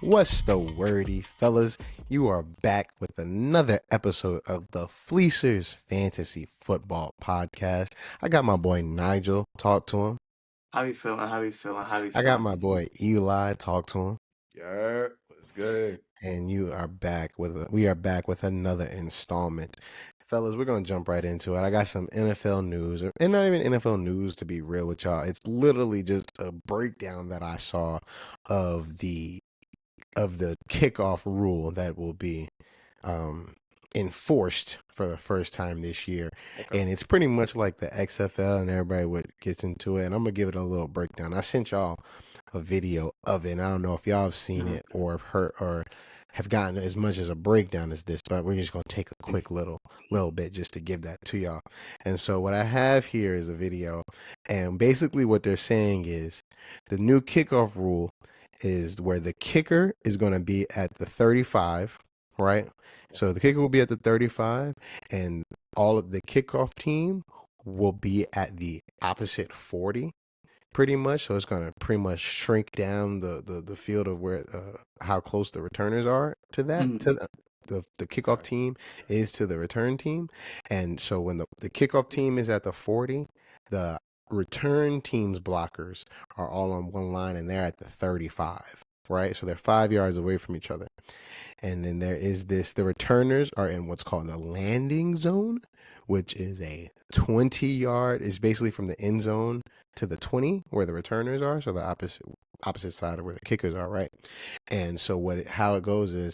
What's the wordy, fellas? You are back with another episode of the Fleecers Fantasy Football Podcast. I got my boy Nigel, talk to him. How you feeling? I got my boy Eli, talk to him. Yeah, what's good? And we are back with another installment. Fellas, we're going to jump right into it. I got some NFL news, and not even NFL news to be real with y'all. It's literally just a breakdown that I saw of the kickoff rule that will be enforced for the first time this year. Okay. And it's pretty much like the XFL, and everybody gets into it. And I'm going to give it a little breakdown. I sent y'all a video of it, and I don't know if y'all have seen it or have heard or have gotten as much as a breakdown as this, but we're just going to take a quick little bit just to give that to y'all. And so what I have here is a video, and basically what they're saying is the new kickoff rule is where the kicker is going to be at the 35, right? So the kicker will be at the 35, and all of the kickoff team will be at the opposite 40. Pretty much, so it's going to pretty much shrink down the field of where how close the returners are to that. To the kickoff team is to the return team, and so when the kickoff team is at the 40, the return team's blockers are all on one line, and they're at the 35. Right, so they're 5 yards away from each other, and then there is the returners are in what's called the landing zone, which is a 20-yard. It's basically from the end zone to the 20 where the returners are, so the opposite side of where the kickers are, right? And so how it goes is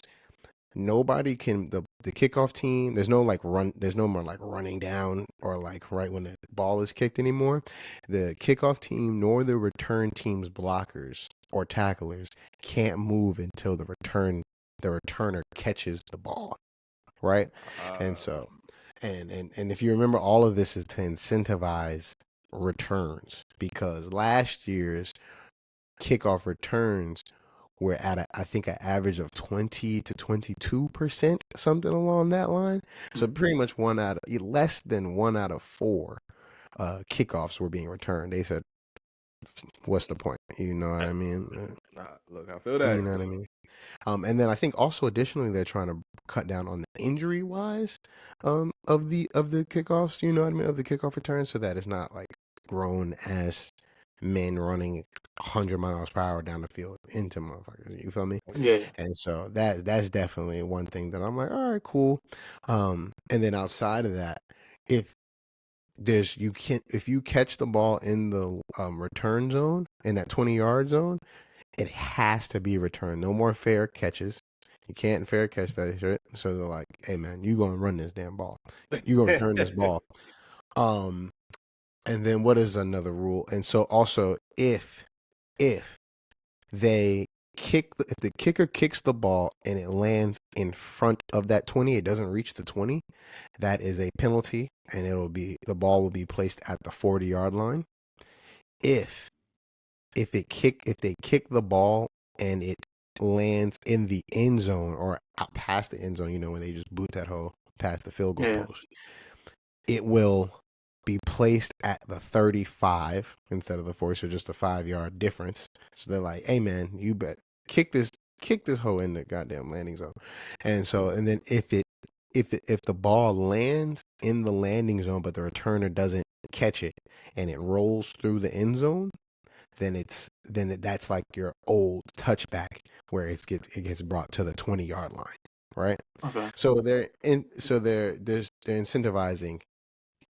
nobody can the kickoff team. There's no more like running down or like right when the ball is kicked anymore. The kickoff team nor the return team's blockers or tacklers can't move until the returner catches the ball, right? And so and if you remember, all of this is to incentivize returns, because last year's kickoff returns were at I think an average of 20 to 22%, something along that line. So pretty much less than 1 out of 4 kickoffs were being returned. They said, what's the point? You know what I mean? Look, I feel that. You know what I mean? And then I think also additionally they're trying to cut down on the injury wise of the kickoffs, you know what I mean, of the kickoff returns, so that it's not like grown ass men running 100 miles per hour down the field into motherfuckers. You feel me? Yeah. And so that's definitely one thing that I'm like, all right, cool. And then outside of that, if you catch the ball in the return zone, in that 20-yard zone, it has to be returned. No more fair catches. You can't fair catch that shit. So they're like, hey man, you gonna run this damn ball. You gonna return this ball. And then what is another rule? And so also if the kicker kicks the ball and it lands in front of that 20, it doesn't reach the 20, that is a penalty, and the ball will be placed at the 40-yard line. If they kick the ball and it lands in the end zone or out past the end zone, you know, when they just boot that hole past the field goal post, it will be placed at the 35 instead of the 40, so just a 5-yard difference. So they're like, hey man, you bet kick this hole in the goddamn landing zone. And then if the ball lands in the landing zone but the returner doesn't catch it and it rolls through the end zone, then that's like your old touchback where it gets brought to the 20-yard line, right? Okay. So they're incentivizing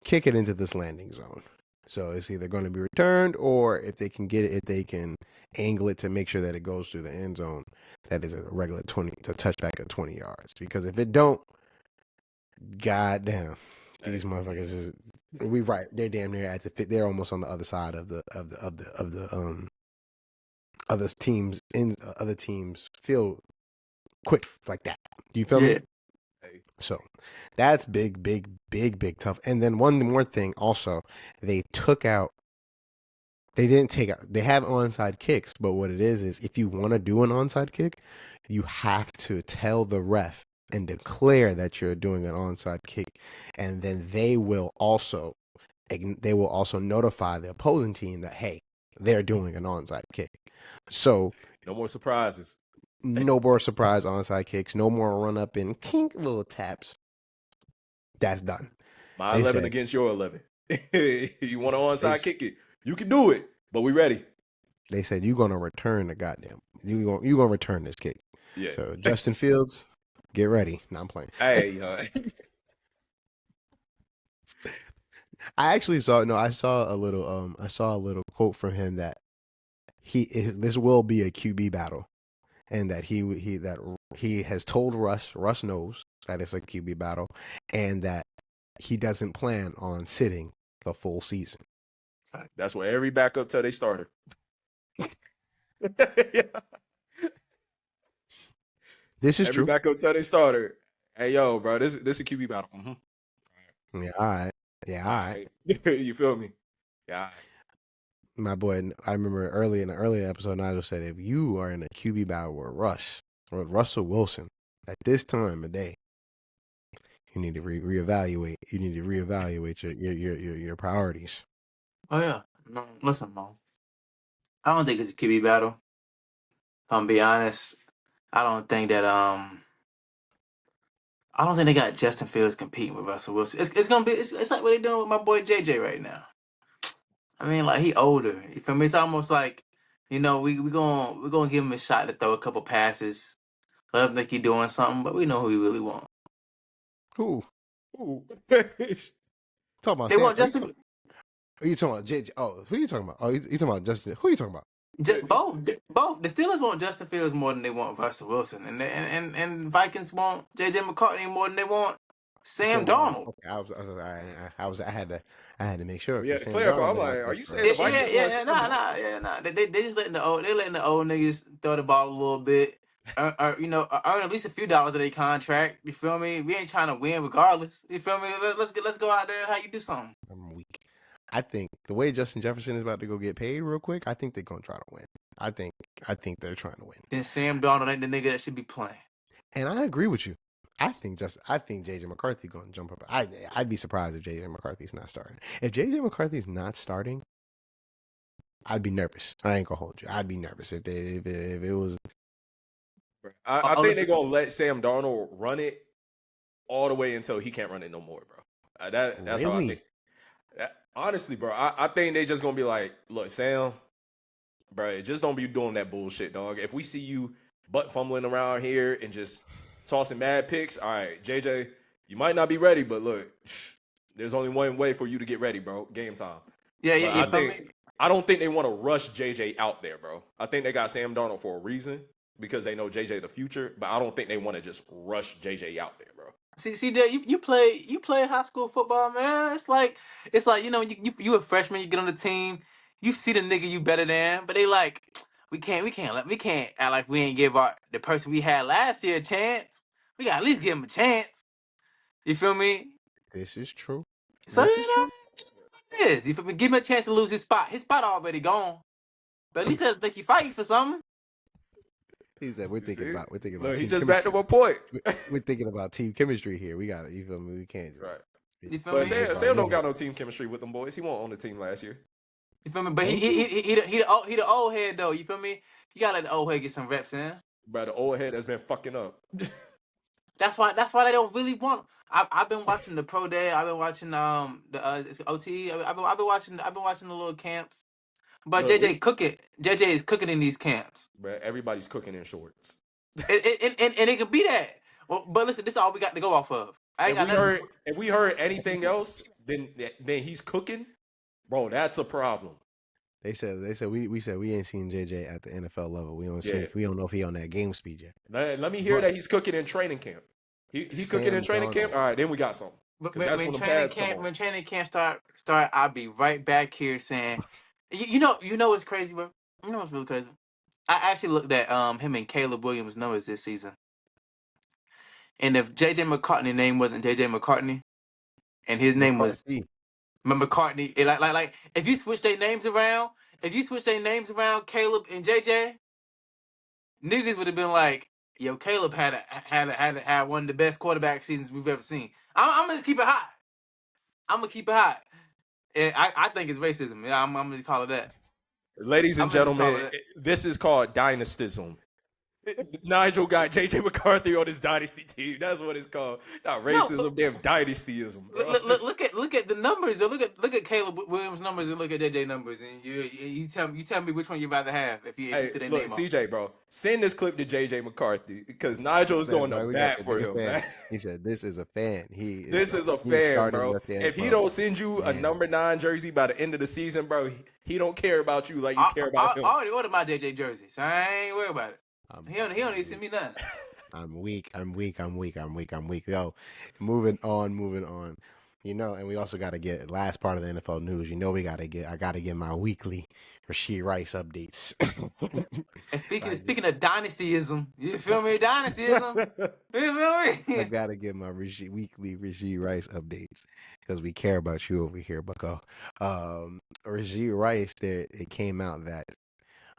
kick it into this landing zone. So it's either going to be returned, or if they can get it, if they can angle it to make sure that it goes through the end zone, that is a regular touchback of 20 yards. Because if it don't, goddamn, these motherfuckers is they're damn near at the fit. They're almost on the other side of the other teams feel quick like that. Do you feel me? So that's big tough. And then one more thing also, they have onside kicks, but what it is if you want to do an onside kick, you have to tell the ref and declare that you're doing an onside kick, and then they will also notify the opposing team that, hey, they're doing an onside kick. So no more surprises. No more surprise onside kicks. No more run up and kink little taps. That's done. My 11 against your 11. You want an onside kick it? You can do it, but we ready. They said you're gonna return the goddamn. You gonna return this kick. Yeah. So Justin Fields, get ready. Now I'm playing. Hey, I actually saw I saw a little quote from him that this will be a QB battle, and that he has told Russ knows that it's a QB battle, and that he doesn't plan on sitting the full season. That's what every backup tell they starter. This is true. Every backup tell they starter. Hey, yo, bro, this is a QB battle. Mm-hmm. Yeah, all right. Yeah, all right. You feel me? Yeah. All right. My boy, I remember in an earlier episode, Nigel said, if you are in a QB battle with Russell Wilson at this time of day, you need to reevaluate. You need to reevaluate your priorities. Oh yeah, no, listen, Mo. I don't think it's a QB battle. If I'm be honest, I don't think that I don't think they got Justin Fields competing with Russell Wilson. It's gonna be it's like what they doing with my boy JJ right now. I mean, like, he older. You feel me? It's almost like, we gonna give him a shot to throw a couple passes. Let him think he doing something, but we know who he really want. Who? Talking about they Sam, want Justin. Are you talking about JJ? Oh, who are you talking about? Oh, you talking about Justin? Who are you talking about? Both. The Steelers want Justin Fields more than they want Russell Wilson, and Vikings want JJ McCartney more than they want Sam Darnold. Okay, I had to make sure. Yeah, Sam clarify. Darnold I'm like, are you saying the Vikings? Nah. They just letting the old niggas throw the ball a little bit, earn at least a few dollars of their contract. You feel me? We ain't trying to win regardless. You feel me? Let's go out there. How you do something? I'm weak. I think the way Justin Jefferson is about to go get paid real quick, I think they're gonna try to win. I think they're trying to win. Then Sam Darnold ain't the nigga that should be playing. And I agree with you. I think JJ McCarthy gonna jump up. I'd be surprised if JJ McCarthy's not starting. If JJ McCarthy's not starting, I'd be nervous. I ain't gonna hold you. I'd be nervous if it was. I think they're gonna let Sam Darnold run it all the way until he can't run it no more, bro. That's really? How I think. Honestly, bro, I think they just gonna be like, look, Sam, bro, just don't be doing that bullshit, dog. If we see you butt fumbling around here and just tossing mad picks, all right, JJ, you might not be ready, but look, there's only one way for you to get ready, bro. Game time. Yeah. I don't think they want to rush JJ out there, bro. I think they got Sam Darnold for a reason because they know JJ the future, but I don't think they want to just rush JJ out there, bro. See, you play high school football, man. It's like you a freshman, you get on the team, you see the nigga you better than, but they like we can't act like we ain't give the person we had last year a chance. We gotta at least give him a chance. You feel me? This is true. So this is true. It is. You feel me? Give him a chance to lose his spot. His spot already gone. But at least I think he fighting for something. He said, "We're thinking about look, team he just chemistry. backed up a point. We're thinking about team chemistry here. We got it. You feel me? We can't. Right. You feel But me? Sam don't got no team chemistry with them boys. He won't on the team last year. You feel me? But he the old head though. You feel me? You gotta let the old head get some reps in. But the old head has been fucking up. That's why they don't really want. I've been watching the pro day. I've been watching the OT. I've been watching the little camps. But Look, JJ is cooking in these camps. But everybody's cooking in shorts. and it can be that. Well, but listen, this is all we got to go off of. If we heard anything else, then he's cooking, bro. That's a problem. We said we ain't seen JJ at the NFL level. We don't know if he on that game speed yet. Let me hear that he's cooking in training camp. He's cooking in training camp. All right, then we got something. But when training camp start, I'll be right back here saying, you know what's crazy, bro? You know what's really crazy? I actually looked at him and Caleb Williams' numbers this season, and if JJ McCartney's name wasn't JJ McCartney, and his name was McCartney, like if you switch their names around, Caleb and JJ, niggas would have been like, Yo, Caleb had one of the best quarterback seasons we've ever seen. I'm gonna keep it hot. I'm gonna keep it hot. And I think it's racism. Yeah, I'm gonna call it that. Ladies and gentlemen, this is called dynastism. Nigel got JJ McCarthy on his dynasty team. That's what it's called. Not racism, damn dynastyism, bro. Look at the numbers. Look at Caleb Williams' numbers and look at JJ numbers, and you tell me which one you'd rather have if you threw their name CJ, bro, send this clip to JJ McCarthy because Nigel is going to bat for him, man. He said, "This is a fan. This is a fan, bro. If he don't send you a number 9 jersey by the end of the season, bro, he don't care about you like you care about him." I already ordered my JJ jersey, so I ain't worried about it. He don't even send me nothing. I'm weak. Yo, moving on. You know, and we also got to get last part of the NFL news. You know, I got to get my weekly Rashee Rice updates. And speaking of dynastyism, you feel me? Dynastyism, you feel me? I got to get my weekly Rashee Rice updates because we care about you over here, Bucko. Rashee Rice, it came out that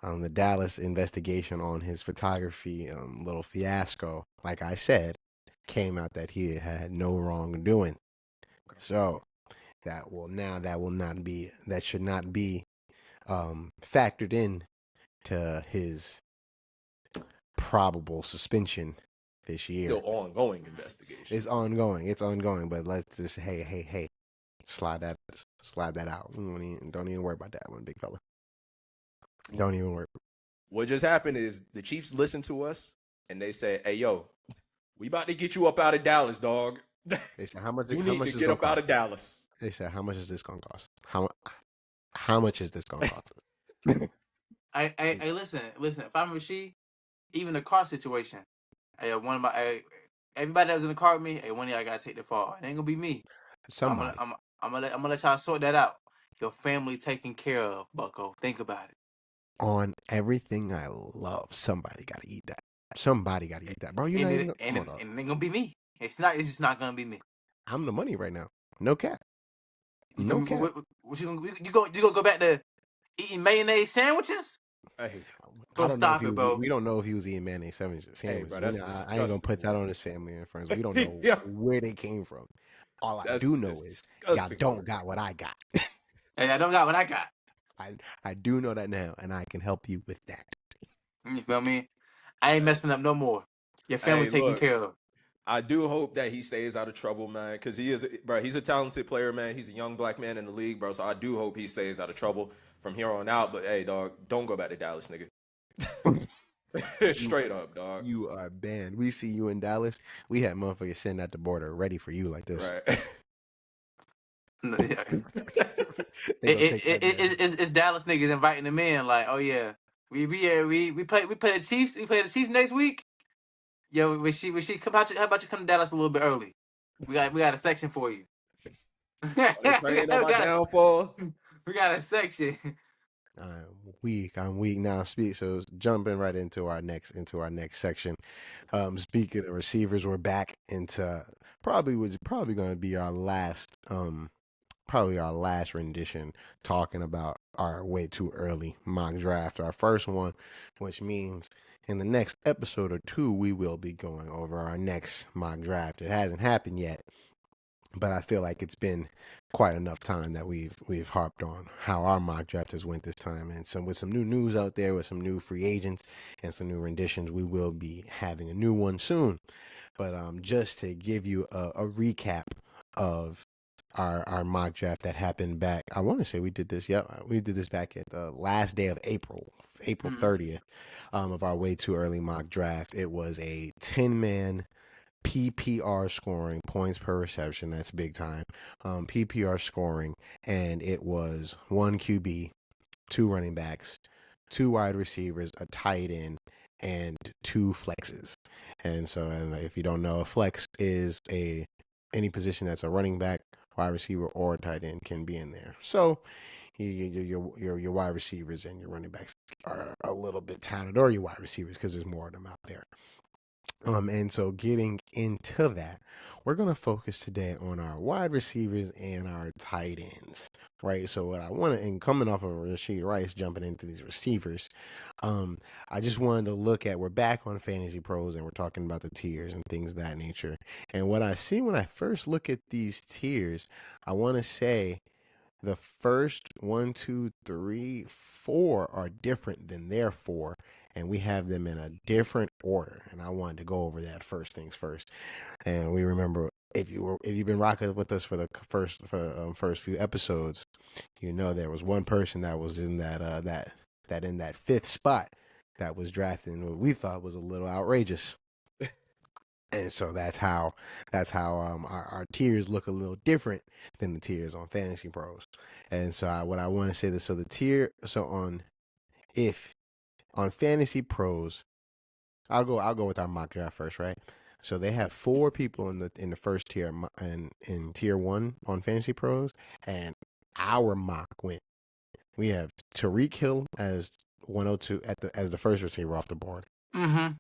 the Dallas investigation on his photography little fiasco, like I said, came out that he had no wrongdoing. So that should not be factored in to his probable suspension this year. Still ongoing investigation. It's ongoing, but let's just hey, slide that out. Don't even worry about that one, big fella. Don't even worry. What just happened is the Chiefs listened to us and they said, "Hey, yo, we about to get you up out of Dallas, dog." They said, "How much? You need to get up out of Dallas." They said, "How much is this gonna cost? How much is this gonna cost?" Hey, listen. If I'm Rashee, even the car situation, everybody that was in the car with me, one of y'all gotta take the fall. It ain't gonna be me. Somebody. I'm gonna let y'all sort that out. Your family taken care of, Bucko. Think about it. On everything I love, somebody got to eat that. Somebody got to eat that, bro. It ain't gonna be me. It's just not gonna be me. I'm the money right now. No cap. No cap. You gonna go back to eating mayonnaise sandwiches? Hey, stop it, bro. We don't know if he was eating mayonnaise sandwiches. Hey, bro, I ain't gonna put that on his family and friends. We don't know where they came from. All I do know is y'all don't got what I got. Hey, I don't got what I got. I do know that now, and I can help you with that. You feel me? I ain't messing up no more. Your family taken care of. I do hope that he stays out of trouble, man, because he's a talented player, man. He's a young black man in the league, bro. So I do hope he stays out of trouble from here on out. But hey, dog, don't go back to Dallas, nigga. Straight up, dog. You are banned. We see you in Dallas. We had motherfuckers sitting at the border ready for you like this. Right. It's Dallas niggas inviting them in, like, oh yeah, we play the Chiefs. We play the Chiefs next week. Yo, we come out. How about you come to Dallas a little bit early? We got a section for you. We got a section. I'm weak now. So jumping right into our next section. Speaking of receivers, we're back into probably going to be our last rendition talking about our way too early mock draft, our first one, which means in the next episode or two we will be going over our next mock draft. It hasn't happened yet, but I feel like it's been quite enough time that we've harped on how our mock draft has went this time, and with some new news out there, with some new free agents and some new renditions, we will be having a new one soon. But just to give you a recap of our mock draft that happened back, I want to say we did this back at the last day of April 30th of our way too early mock draft. It was a 10-man PPR scoring, points per reception, that's big time, PPR scoring, and it was 1 QB, 2 running backs, 2 wide receivers, a tight end, and 2 flexes. And if you don't know, a flex is any position that's a running back, wide receiver, or a tight end can be in there. So your wide receivers and your running backs are a little bit touted, or your wide receivers, because there's more of them out there. And so getting into that, we're going to focus today on our wide receivers and our tight ends, right? So what I want to, and coming off of Rashee Rice, jumping into these receivers, I just wanted to look at, we're back on Fantasy Pros and we're talking about the tiers and things of that nature. And what I see when I first look at these tiers, I want to say the first 1, 2, 3, 4 are different than their 4, and we have them in a different order. And I wanted to go over that first things first. And we remember, if you've been rocking with us for the first few episodes, you know there was one person that was in that in that 5th spot that was drafted in what we thought was a little outrageous. And so that's how our tiers look a little different than the tiers on Fantasy Pros. And so what I want to say this, so the tier, so on Fantasy Pros, I'll go with our mock draft first, right? So they have 4 people in the first tier, and in tier 1 on Fantasy Pros, and our mock went. We have Tyreek Hill as 102 as the first receiver off the board. Mm-hmm.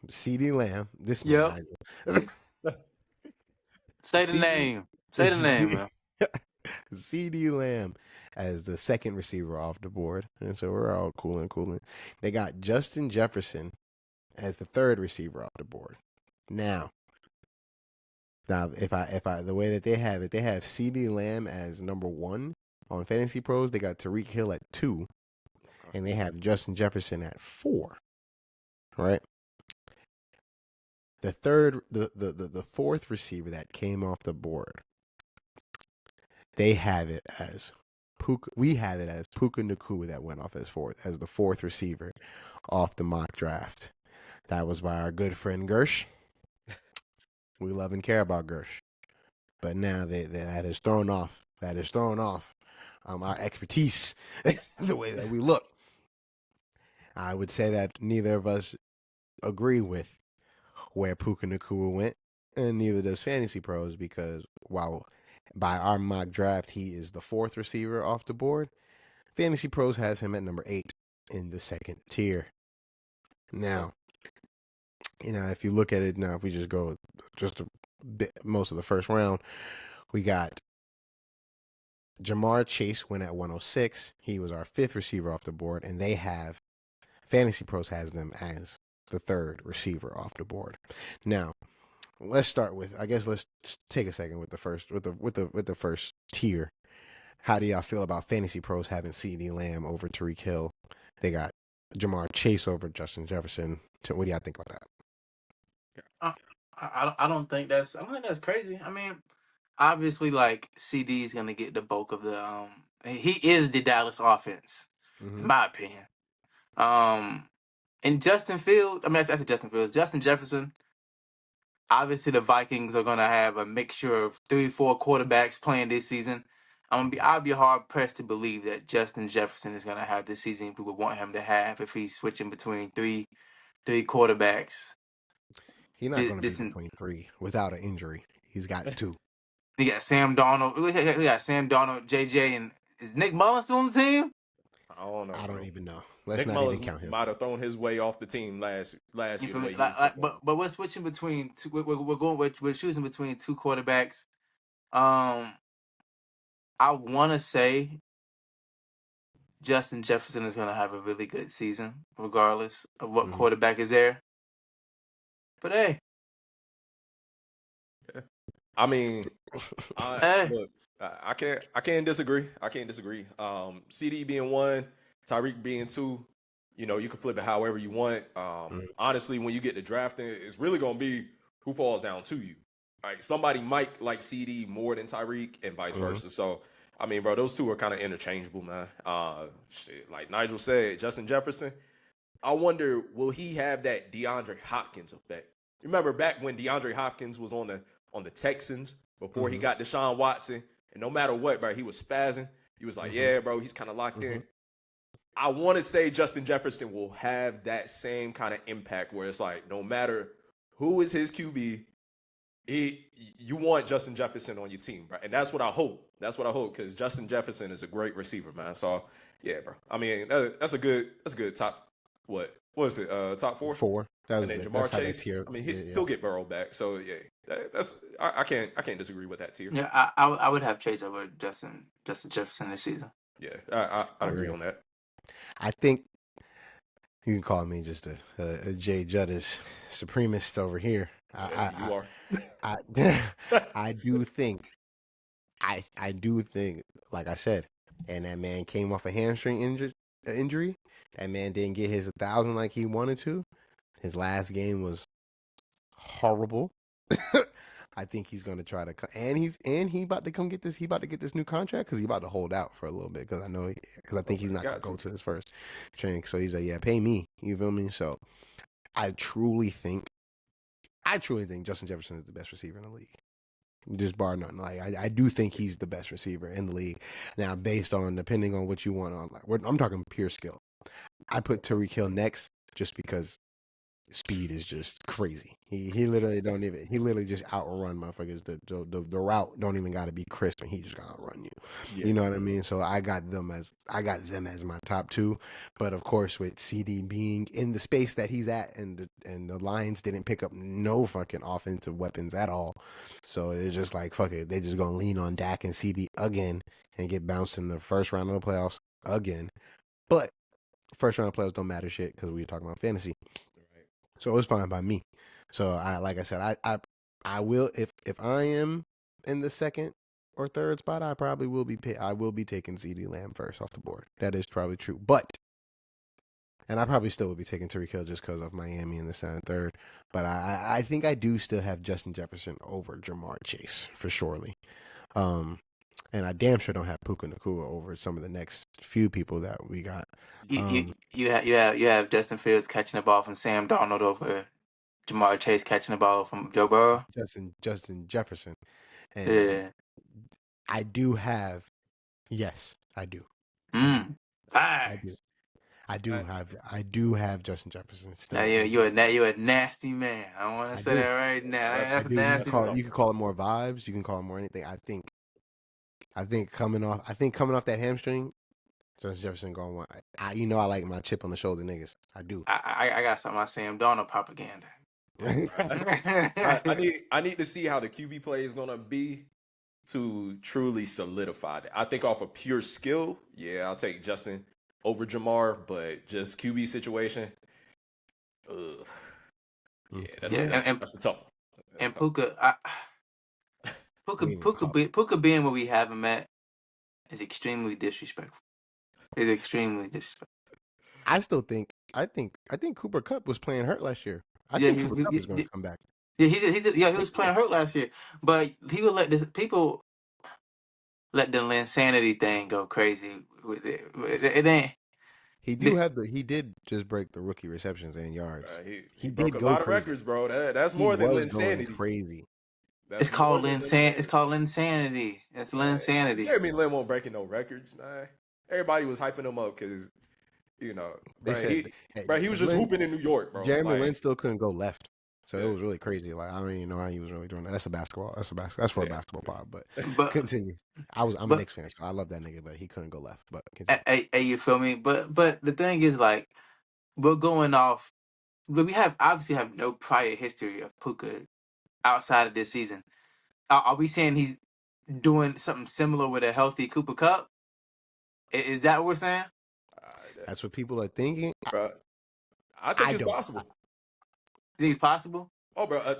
CeeDee Lamb. This Yep. man. Say the name. Say the name, man. CeeDee Lamb as the second receiver off the board. And so we're all cooling. They got Justin Jefferson as the third receiver off the board. Now if I the way that they have it, they have CeeDee Lamb as number 1 on Fantasy Pros. They got Tyreek Hill at 2, and they have Justin Jefferson at 4. Right? The fourth receiver that came off the board, they have it as Puka. We have it as Puka Nacua that went off as the fourth receiver off the mock draft. That was by our good friend Gersh. We love and care about Gersh, but now that is thrown off. Our expertise, the way that we look. I would say that neither of us agree with where Puka Nacua went, and neither does Fantasy Pros, because while by our mock draft he is the 4th receiver off the board, Fantasy Pros has him at number 8 in the second tier. Now, if you look at it now, if we just go just a bit, most of the first round, we got Jamar Chase went at 106. He was our 5th receiver off the board, and they have Fantasy Pros has them as the 3rd receiver off the board. Now, let's start with, I guess let's take a second with the first tier. How do y'all feel about Fantasy Pros having CeeDee Lamb over Tyreek Hill? They got Jamar Chase over Justin Jefferson. What do y'all think about that? I don't think that's crazy. I mean, obviously, like, CD is gonna get the bulk of the he is the Dallas offense, in my opinion. And Justin Fields, Justin Jefferson. Obviously, the Vikings are gonna have a mixture of 3-4 quarterbacks playing this season. I'll be hard pressed to believe that Justin Jefferson is gonna have the season we would want him to have if he's switching between three quarterbacks. He's not going to be between 3 without an injury. He's got 2. He got Sam Darnold. We got Sam Darnold, JJ, and is Nick Mullins still on the team? I don't know. I don't even know. Let's Nick not Mullins even count him. Might have thrown his way off the team last year. But we're switching between two. We're choosing between 2 quarterbacks. I want to say Justin Jefferson is going to have a really good season, regardless of what quarterback is there. But hey, I mean, look, I can't disagree. CD being 1, Tyreek being 2. You can flip it however you want. Honestly, when you get to drafting, it's really gonna be who falls down to you. Like, somebody might like CD more than Tyreek, and vice versa. So, I mean, bro, those two are kind of interchangeable, man. Like Nigel said, Justin Jefferson. I wonder, will he have that DeAndre Hopkins effect? Remember back when DeAndre Hopkins was on the Texans before he got Deshaun Watson, and no matter what, bro, he was spazzing. He was like, yeah, bro, he's kind of locked in. I want to say Justin Jefferson will have that same kind of impact where it's like, no matter who is his QB, you want Justin Jefferson on your team, bro. And that's what I hope. Because Justin Jefferson is a great receiver, man. So, yeah, bro. I mean, that's a good top, what is it, top 4? 4. And then Jamar Chase, I mean, he'll get Burrow back. So yeah, I can't disagree with that tier. Yeah, I would have Chase over Justin Jefferson this season. Yeah, I agree on that. I think you can call me just a Jay Juddis supremacist over here. You are. I do think, like I said, and that man came off a hamstring injury. That man didn't get his 1,000 like he wanted to. His last game was horrible. I think he's going to try to and he about to come get this. He about to get this new contract because he about to hold out for a little bit because I think he's not going to go to his first training. So he's like, yeah, pay me. You feel me? So I truly think Justin Jefferson is the best receiver in the league. Just bar none. Like I do think he's the best receiver in the league. Now, depending on what you want on, like I'm talking pure skill. I put Tyreek Hill next just because speed is just crazy. He literally just outrun motherfuckers. The route don't even got to be crisp, and he just gonna outrun you. Yeah. You know what I mean? So I got them as my top two. But of course, with CD being in the space that he's at, and the Lions didn't pick up no fucking offensive weapons at all, so it's just like fuck it. They just gonna lean on Dak and CD again and get bounced in the first round of the playoffs again. But first round of playoffs don't matter shit because we were talking about fantasy. So it was fine by me. So like I said, I will if I am in the second or third spot, I probably will be taking CeeDee Lamb first off the board. That is probably true. And I probably still would be taking Tyreek Hill just because of Miami in the second and third. But I think I do still have Justin Jefferson over Jamar Chase for surely. And I damn sure don't have Puka Nacua over some of the next few people that we got. You have Justin Fields catching the ball from Sam Darnold over Jamar Chase catching the ball from Joe Burrow. Justin Jefferson. And yeah. I do have. Yes, I do. Facts. I do have Justin Jefferson. Now you're a nasty man. I want to say that right now. That's nasty. You can call it more vibes. You can call it more anything. I think coming off that hamstring, Justin Jefferson going one. I like my chip on the shoulder niggas. I do. I got some of my Sam Darnold propaganda. I need to see how the QB play is gonna be to truly solidify that. I think off of pure skill, yeah, I'll take Justin over Jamar, but just QB situation, that's a tough one. And Puka being where we have him at is extremely disrespectful. I think Cooper Kupp was playing hurt last year. I think Cooper Kupp is going to come back. Yeah, he was playing hurt last year, but he would let the insanity thing go crazy with it. It ain't. He did just break the rookie receptions and yards. He broke a lot of records, bro. That's more than insanity. Crazy. It's called insanity. It's called insanity. It's insanity. Jeremy Lin won't breaking no records, man. Everybody was hyping him up because, he was just hooping in New York, bro. Jeremy Lin still couldn't go left, so it was really crazy. Like I don't even know how he was really doing that. That's for a basketball pod. But continue. I'm a Knicks fan, so I love that nigga, but he couldn't go left. But hey, you feel me? But the thing is, like, we're going off. But we obviously have no prior history of Puka outside of this season. Are we saying he's doing something similar with a healthy Cooper Kupp? Is that what we're saying? That's what people are thinking. I think it's possible. You think it's possible? Oh, bro, a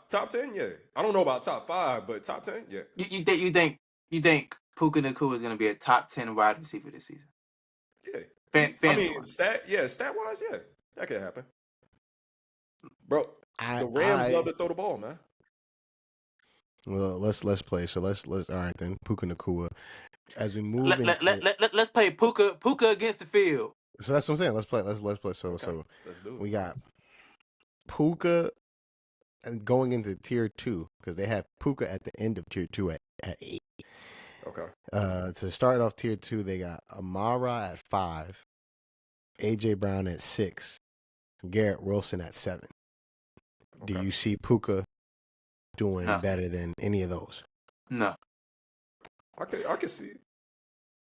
top 10, yeah. I don't know about top 5, but top 10, yeah. You think Puka Nacua is going to be a top 10 wide receiver this season? Yeah. Stat wise, yeah, that could happen. Bro, the Rams love to throw the ball, man. Well, let's play. So let's all right then. Puka Nacua. As we move let's play Puka against the field. So that's what I'm saying. Let's play. So let's do it. We got Puka and going into tier 2 because they have Puka at the end of tier 2 at 8. Okay. To start off tier 2, they got Amara at 5, AJ Brown at 6, Garrett Wilson at 7. Okay. Do you see Puka doing better than any of those? No. I can see it.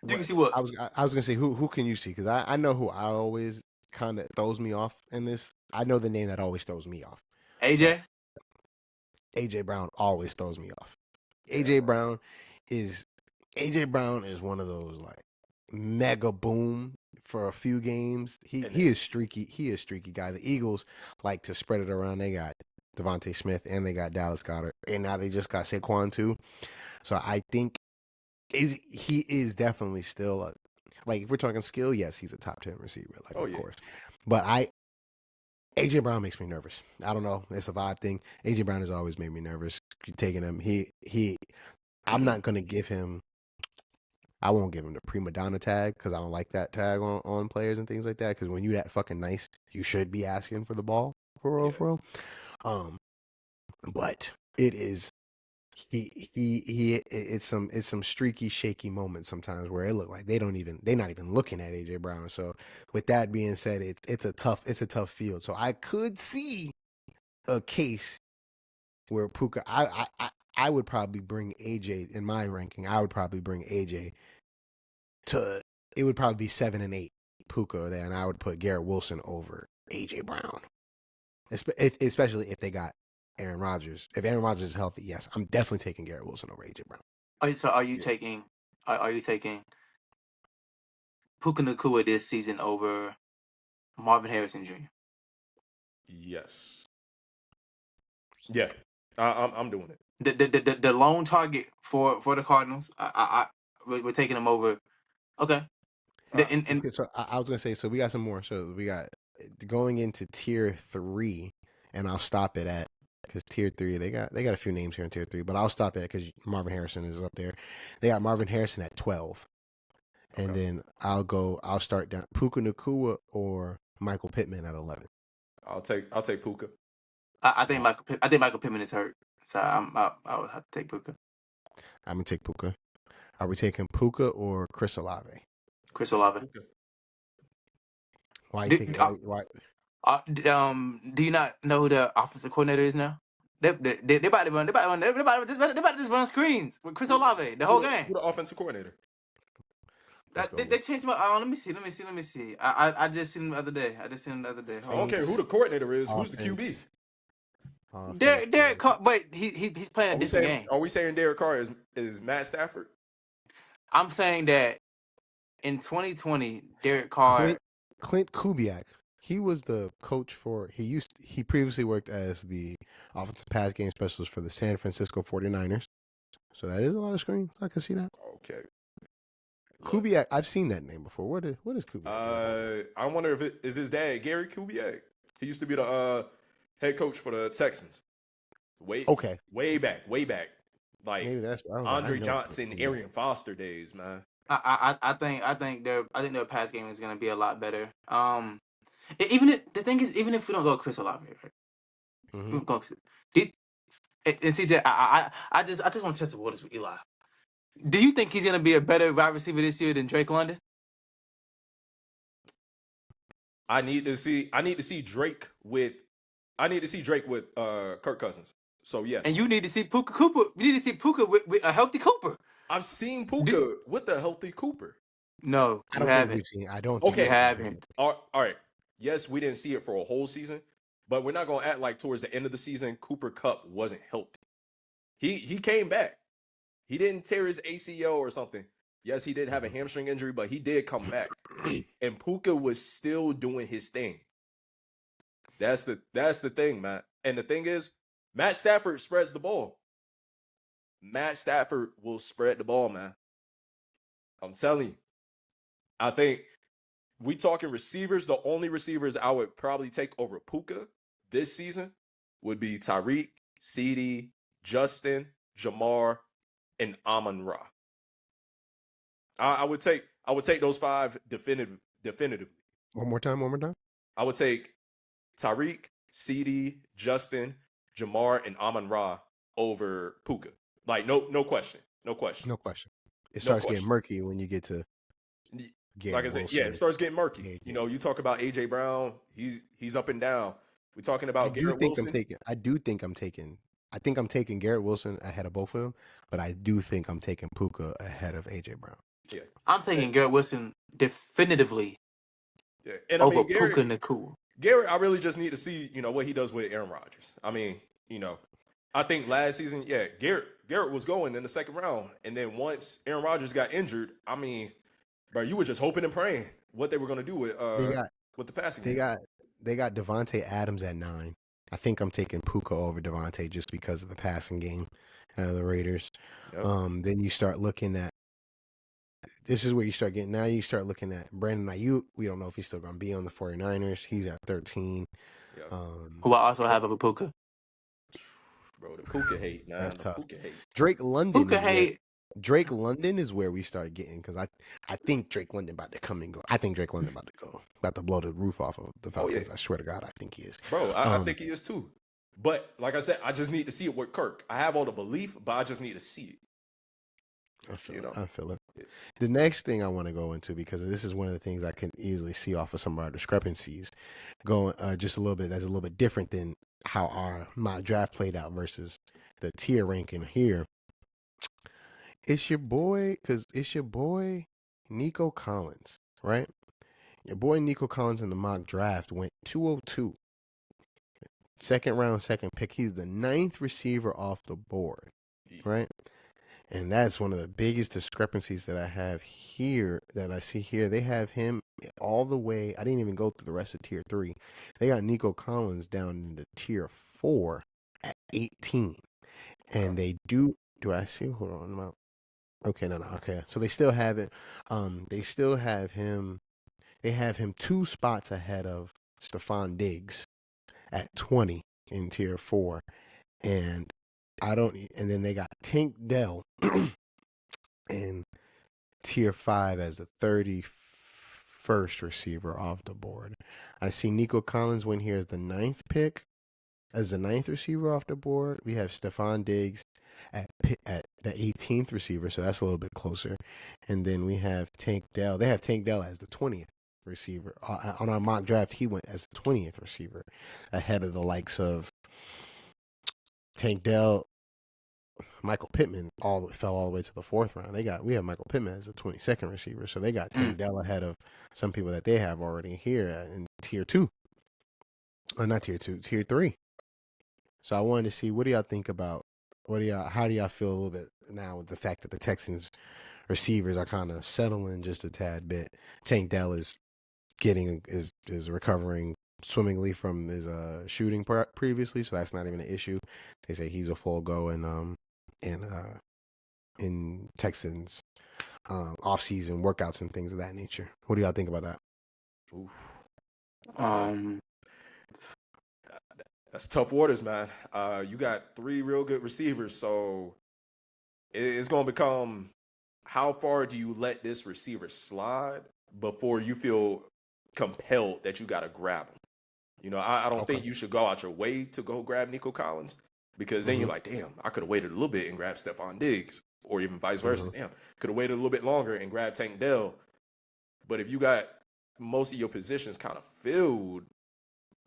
You can see what? I was gonna say who can you see? Because I know who I always kind of throws me off in this. I know the name that always throws me off. AJ? So, AJ Brown always throws me off. AJ Brown is one of those like mega boom for a few games. He is streaky. He is streaky guy. The Eagles like to spread it around. They got Devontae Smith and they got Dallas Goedert, and now they just got Saquon too. So I think he is definitely still like if we're talking skill, yes, he's a top 10 receiver, like of course. But AJ Brown makes me nervous. I don't know, it's a vibe thing. AJ Brown has always made me nervous. Taking him, I'm not gonna give him. I won't give him the prima donna tag because I don't like that tag on players and things like that. Because when you that fucking nice, you should be asking for the ball for real. But it is it's some streaky, shaky moments sometimes where it look like they're not even looking at AJ Brown. So with that being said, it's a tough field. So I could see a case where Puka, I would probably bring AJ in my ranking. I would probably bring AJ to, it would probably be 7 and 8 Puka there, and I would put Garrett Wilson over AJ Brown, especially if they got Aaron Rodgers. If Aaron Rodgers is healthy, yes, I'm definitely taking Garrett Wilson over AJ Brown. So are you taking Puka Nacua this season over Marvin Harrison Jr.? Yes. Yeah, I'm doing it. The lone target for the Cardinals, we're taking him over. Okay. Okay, so I was gonna say, so we got some more. So we got going into tier 3, and I'll stop it at, because tier 3 they got a few names here in tier 3, but I'll stop it because Marvin Harrison is up there. They got Marvin Harrison at 12, and then I'll start down Puka Nacua or Michael Pittman at 11. I'll take Puka. I think Michael Pittman is hurt, so I would have to take Puka. I'm gonna take Puka. Are we taking Puka or Chris Olave? Chris Olave. Puka. Why? Why? Do you not know who the offensive coordinator is now? They about to just run screens with Chris Olave the whole game. Who the offensive coordinator? They changed my. Let me see. I just seen him the other day. I don't care who the coordinator is. Who's the QB? Derek Carr. Wait, he's playing a different game. Are we saying Derek Carr is Matt Stafford? I'm saying that in 2020, Derek Carr. Clint Kubiak. He was the coach for. He previously worked as the offensive pass game specialist for the San Francisco 49ers. So that is a lot of screens. I can see that. Okay. Kubiak, I've seen that name before. What is Kubiak? I wonder if it is his dad, Gary Kubiak. He used to be the head coach for the Texans. Way back. Like maybe that's Andre Johnson, Arian Foster days, man. I think their pass game is gonna be a lot better. Even if we don't go Chris Olave, right? Mm-hmm. And CJ, I just want to test the waters with Eli. Do you think he's gonna be a better wide receiver this year than Drake London? I need to see Drake with Kirk Cousins. So yes. And you need to see Puka Cooper. You need to see Puka with a healthy Cooper. I've seen Puka with a healthy Cooper. No, you haven't. I don't think you haven't. All right. Yes, we didn't see it for a whole season, but we're not going to act like towards the end of the season, Cooper Kupp wasn't healthy. He came back. He didn't tear his ACL or something. Yes, he did have a hamstring injury, but he did come back. And Puka was still doing his thing. That's the thing, man. And the thing is, Matt Stafford spreads the ball. Matt Stafford will spread the ball, man. I'm telling you. I think we talking receivers. The only receivers I would probably take over Puka this season would be Tyreek, CeeDee, Justin, Jamar, and Amon-Ra. I would take those 5 definitively. One more time. I would take Tyreek, CeeDee, Justin, Jamar, and Amon-Ra over Puka. Like no question. It starts getting murky when you get to Garret like I said, Wilson. yeah, it starts getting murky. You know, you talk about AJ Brown, he's up and down. We're talking about Garret Wilson. I think I'm taking Garret Wilson ahead of both of them, but I do think I'm taking Puka ahead of AJ Brown. Yeah. I'm taking Garret Wilson definitively Yeah. And over Puka Nacua. Garrett, I really just need to see, what he does with Aaron Rodgers. I mean, I think last season, Garrett was going in the second round. And then once Aaron Rodgers got injured, I mean, bro, you were just hoping and praying what they were going to do with the passing game. They got Devontae Adams at 9. I think I'm taking Puka over Devontae just because of the passing game of the Raiders. Yep. Then you start looking at, this is where you start getting, now you start looking at Brandon Ayuk. We don't know if he's still going to be on the 49ers. He's at 13. Yep. Who I also have over Puka. Bro, the Puka hate, man. That's tough. Puka hate. Drake London. Puka hate. Drake London is where we start getting, because I think Drake London about to come and go. I think Drake London about to blow the roof off of the Falcons. Yeah. I swear to God, I think he is. Bro, I think he is too. But like I said, I just need to see it with Kirk. I have all the belief, but I just need to see it. I feel it. Yeah. The next thing I want to go into, because this is one of the things I can easily see off of some of our discrepancies, going just a little bit. That's a little bit different than how my draft played out versus the tier ranking here. It's your boy Nico Collins, right? Your boy Nico Collins in the mock draft went 202. Second round, second pick. He's the 9th receiver off the board, right? And that's one of the biggest discrepancies that I have here, that I see here. They have him all the way. I didn't even go through the rest of tier 3. They got Nico Collins down into tier 4 at 18. And they do I see? Hold on. Okay, no. Okay. So they still have it. They still have him. They have him 2 spots ahead of Stephon Diggs at 20 in tier 4. And then they got Tank Dell in tier 5 as the 31st receiver off the board. I see Nico Collins went here as the 9th pick, as the 9th receiver off the board. We have Stephon Diggs at the 18th receiver, so that's a little bit closer. And then we have Tank Dell. They have Tank Dell as the 20th receiver. On our mock draft, he went as the 20th receiver, ahead of the likes of Tank Dell. Michael Pittman fell all the way to the 4th round. We have Michael Pittman as a 22nd receiver, so they got Tank Dell ahead of some people that they have already here in tier 2. Not tier 2, tier 3. So I wanted to see, what do y'all think about? How do y'all feel a little bit now with the fact that the Texans receivers are kind of settling just a tad bit? Tank Dell is recovering swimmingly from his shooting previously, so that's not even an issue. They say he's a full go in Texans off-season workouts and things of that nature. What do y'all think about that? Oof. That's tough waters, man. You got 3 real good receivers, so it's going to become, how far do you let this receiver slide before you feel compelled that you got to grab him? I don't think you should go out your way to go grab Nico Collins, because then you're like, damn, I could have waited a little bit and grabbed Stephon Diggs, or even vice versa. Damn, could have waited a little bit longer and grabbed Tank Dell. But if you got most of your positions kind of filled,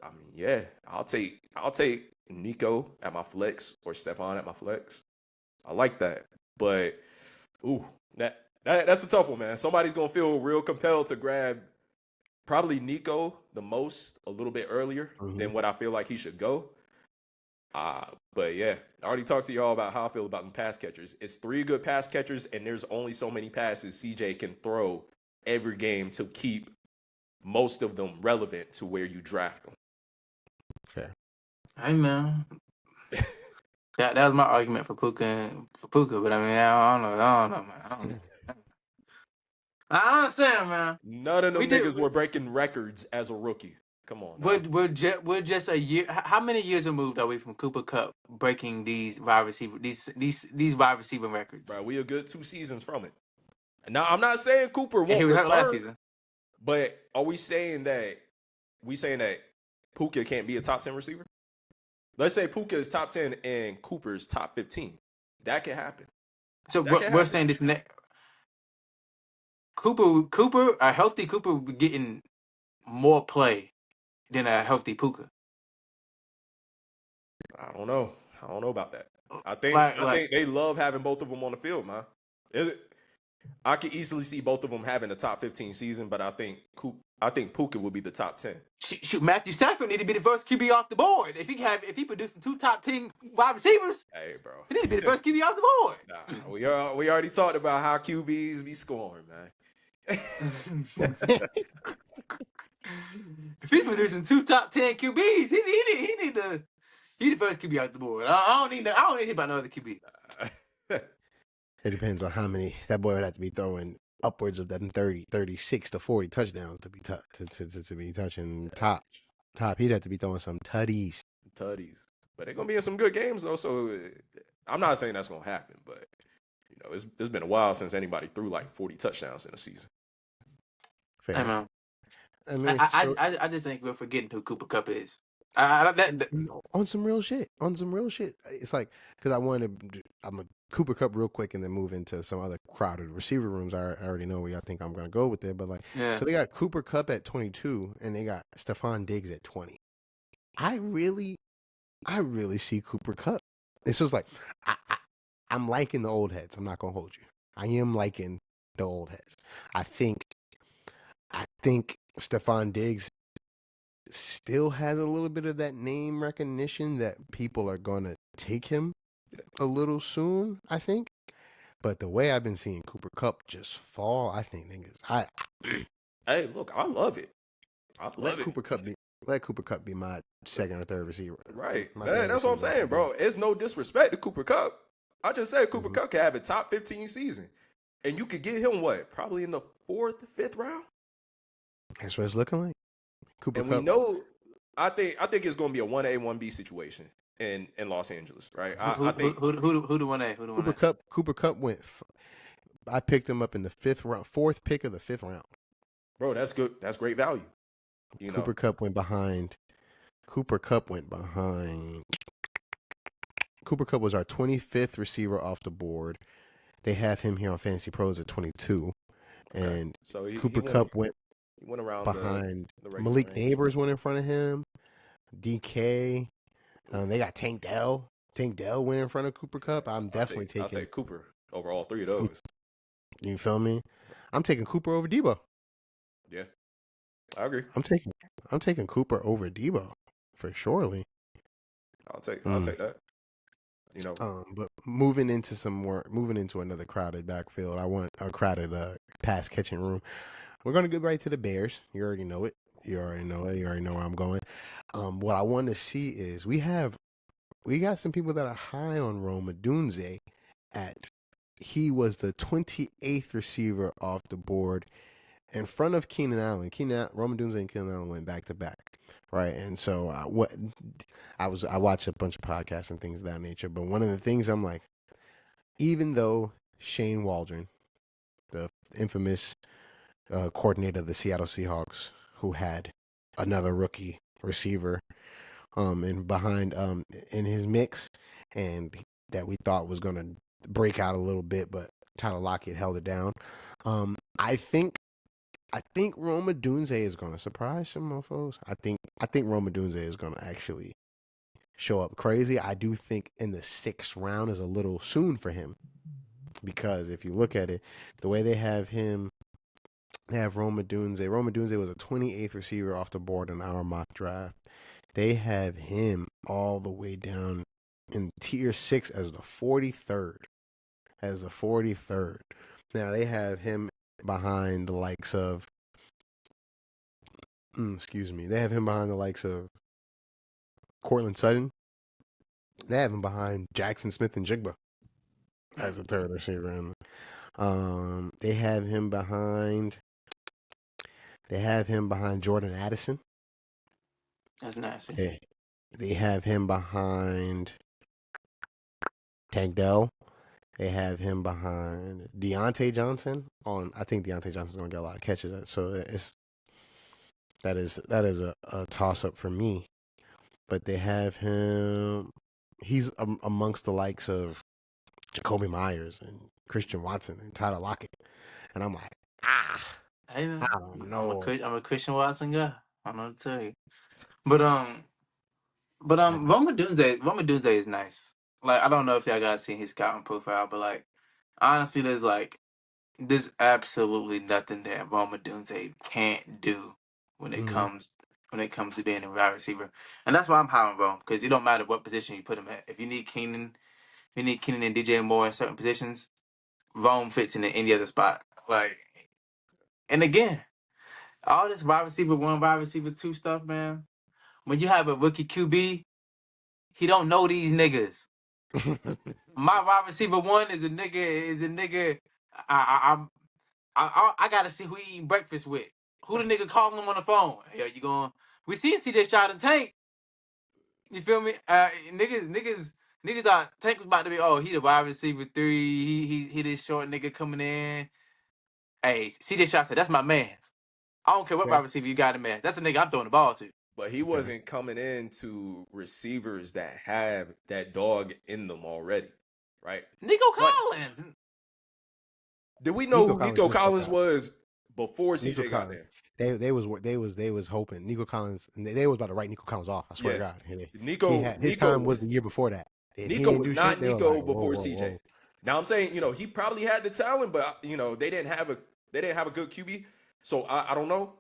I mean, yeah, I'll take Nico at my flex or Stephon at my flex. I like that. But that's a tough one, man. Somebody's gonna feel real compelled to grab probably Nico the most, a little bit earlier than what I feel like he should go. But yeah, I already talked to y'all about how I feel about them pass catchers. It's 3 good pass catchers, and there's only so many passes CJ can throw every game to keep most of them relevant to where you draft them. Fair. Hey, man. that was my argument for Puka, but I mean, I don't know, man. I understand, man. None of them niggas were breaking records as a rookie. Come on. We're just a year. How many years removed are we from Cooper Kupp breaking these wide receiver wide receiver records? Bro, we a good 2 seasons from it. Now, I'm not saying Cooper won't return last season, but are we saying that Puka can't be a top 10 receiver? Let's say Puka is top 10 and Cooper's top 15. That can happen. So we're saying this next. Cooper, a healthy Cooper would be getting more play than a healthy Puka. I don't know about that. I think they love having both of them on the field, man. I could easily see both of them having a top 15 season, but I think I think Puka will be the top 10. Shoot, Matthew Stafford need to be the first QB off the board. If he producing 2 top 10 wide receivers, hey, bro, he need to be the first QB off the board. Nah, we already talked about how QBs be scoring, man. If he's producing 2 top 10 QBs, he need to. He the first QB off the board. I don't need to hear about no other QB. It depends on how many. That boy would have to be throwing upwards of them 36 to 40 touchdowns to be to be touching top. He'd have to be throwing some tutties. But they're gonna be in some good games though. So I'm not saying that's gonna happen, but it's been a while since anybody threw like 40 touchdowns in a season. Fair. I mean, I just think we're forgetting who Cooper Kupp is. On some real shit. It's like, because I'm a Cooper Kupp real quick and then move into some other crowded receiver rooms. I already know where I think I'm going to go with it. But So they got Cooper Kupp at 22 and they got Stephon Diggs at 20. I really see Cooper Kupp. It's just like, I'm liking the old heads. I'm not going to hold you. I am liking the old heads. I think Stephon Diggs still has a little bit of that name recognition that people are going to take him a little soon, I think. But the way I've been seeing Cooper Kupp just fall, I think niggas. Hey, look, I love it. Let Cooper Kupp be my second or third receiver. Right. That's what I'm saying, bro. It's no disrespect to Cooper Kupp. I just said Cooper Kupp could have a top 15 season. And you could get him probably in the 4th, 5th round? That's what it's looking like. Cooper Kupp. We know, I think it's going to be a 1A, 1B situation in Los Angeles, right? Who the 1A? Cooper Kupp went. I picked him up in the 5th round, 4th pick of the 5th round. Bro, that's good. That's great value. Cooper Kupp went behind. Cooper Kupp was our 25th receiver off the board. They have him here on Fantasy Pros at 22. Okay. And so Cooper Kupp went around behind. the Malik range. Neighbors went in front of him. DK. They got Tank Dell. Tank Dell went in front of Cooper Kupp. I'll take Cooper over all 3 of those. You feel me? I'm taking Cooper over Debo. Yeah, I agree. I'm taking Cooper over Debo for surely. I'll take that. But moving into another crowded backfield. I want a crowded pass catching room. We're gonna get right to the Bears. You already know it. You already know where I'm going. What I want to see is we got some people that are high on Rome Odunze he was the 28th receiver off the board in front of Keenan Allen. Rome Odunze and Keenan Allen went back to back, right? And so I watched a bunch of podcasts and things of that nature. But one of the things I'm like, even though Shane Waldron, the infamous coordinator of the Seattle Seahawks, who had another rookie receiver and behind in his mix, and that we thought was going to break out a little bit, but Tyler Lockett held it down. I think Rome Odunze is going to surprise some mofos. I think Rome Odunze is going to actually show up crazy. I do think in the 6th round is a little soon for him, because if you look at it, the way they have him, they have Rome Odunze. Rome Odunze was a 28th receiver off the board in our mock draft. They have him all the way down in tier 6 as the 43rd. Now they have him behind the likes of Cortland Sutton. They have him behind Jackson Smith and Jigba as a 3rd receiver. They have him behind Jordan Addison. That's nasty. They have him behind Tank Dell. They have him behind Deontay Johnson. I think Deontay Johnson's going to get a lot of catches. So that is a toss up for me. But they have him. He's amongst the likes of Jacoby Myers and Christian Watson and Tyler Lockett. And I'm like, I don't know. I'm a Christian Watson guy. I don't know what to tell you. But Rome Odunze is nice. Like, I don't know if y'all guys seen his scouting profile, but like, honestly, there's absolutely nothing that Rome Odunze can't do. when it comes to being a wide receiver, and that's why I'm high on Rome, because it don't matter what position you put him at. If you need Keenan and DJ Moore in certain positions, Rome fits in any other spot. Like, and again, all this wide receiver 1, wide receiver 2 stuff, man. When you have a rookie QB, he don't know these niggas. My wide receiver 1 is a nigga. I gotta see who he eating breakfast with. Who the nigga calling him on the phone? Hey, you going? We see CJ Stroud and Tank. You feel me? Niggas thought Tank was about to be. Oh, he the wide receiver 3. He this short nigga coming in. Hey, CJ Stroud said, that's my man's. I don't care what wide receiver you got him at. That's the nigga I'm throwing the ball to. But he wasn't coming into receivers that have that dog in them already, right? Nico Collins. Did we know who Nico Collins was before CJ got there? They was hoping Nico Collins. They was about to write Nico Collins off. I swear to God. His time was the year before that. Nico was not Nico before CJ. Now I'm saying, he probably had the talent, but they didn't have a good QB. So I don't know.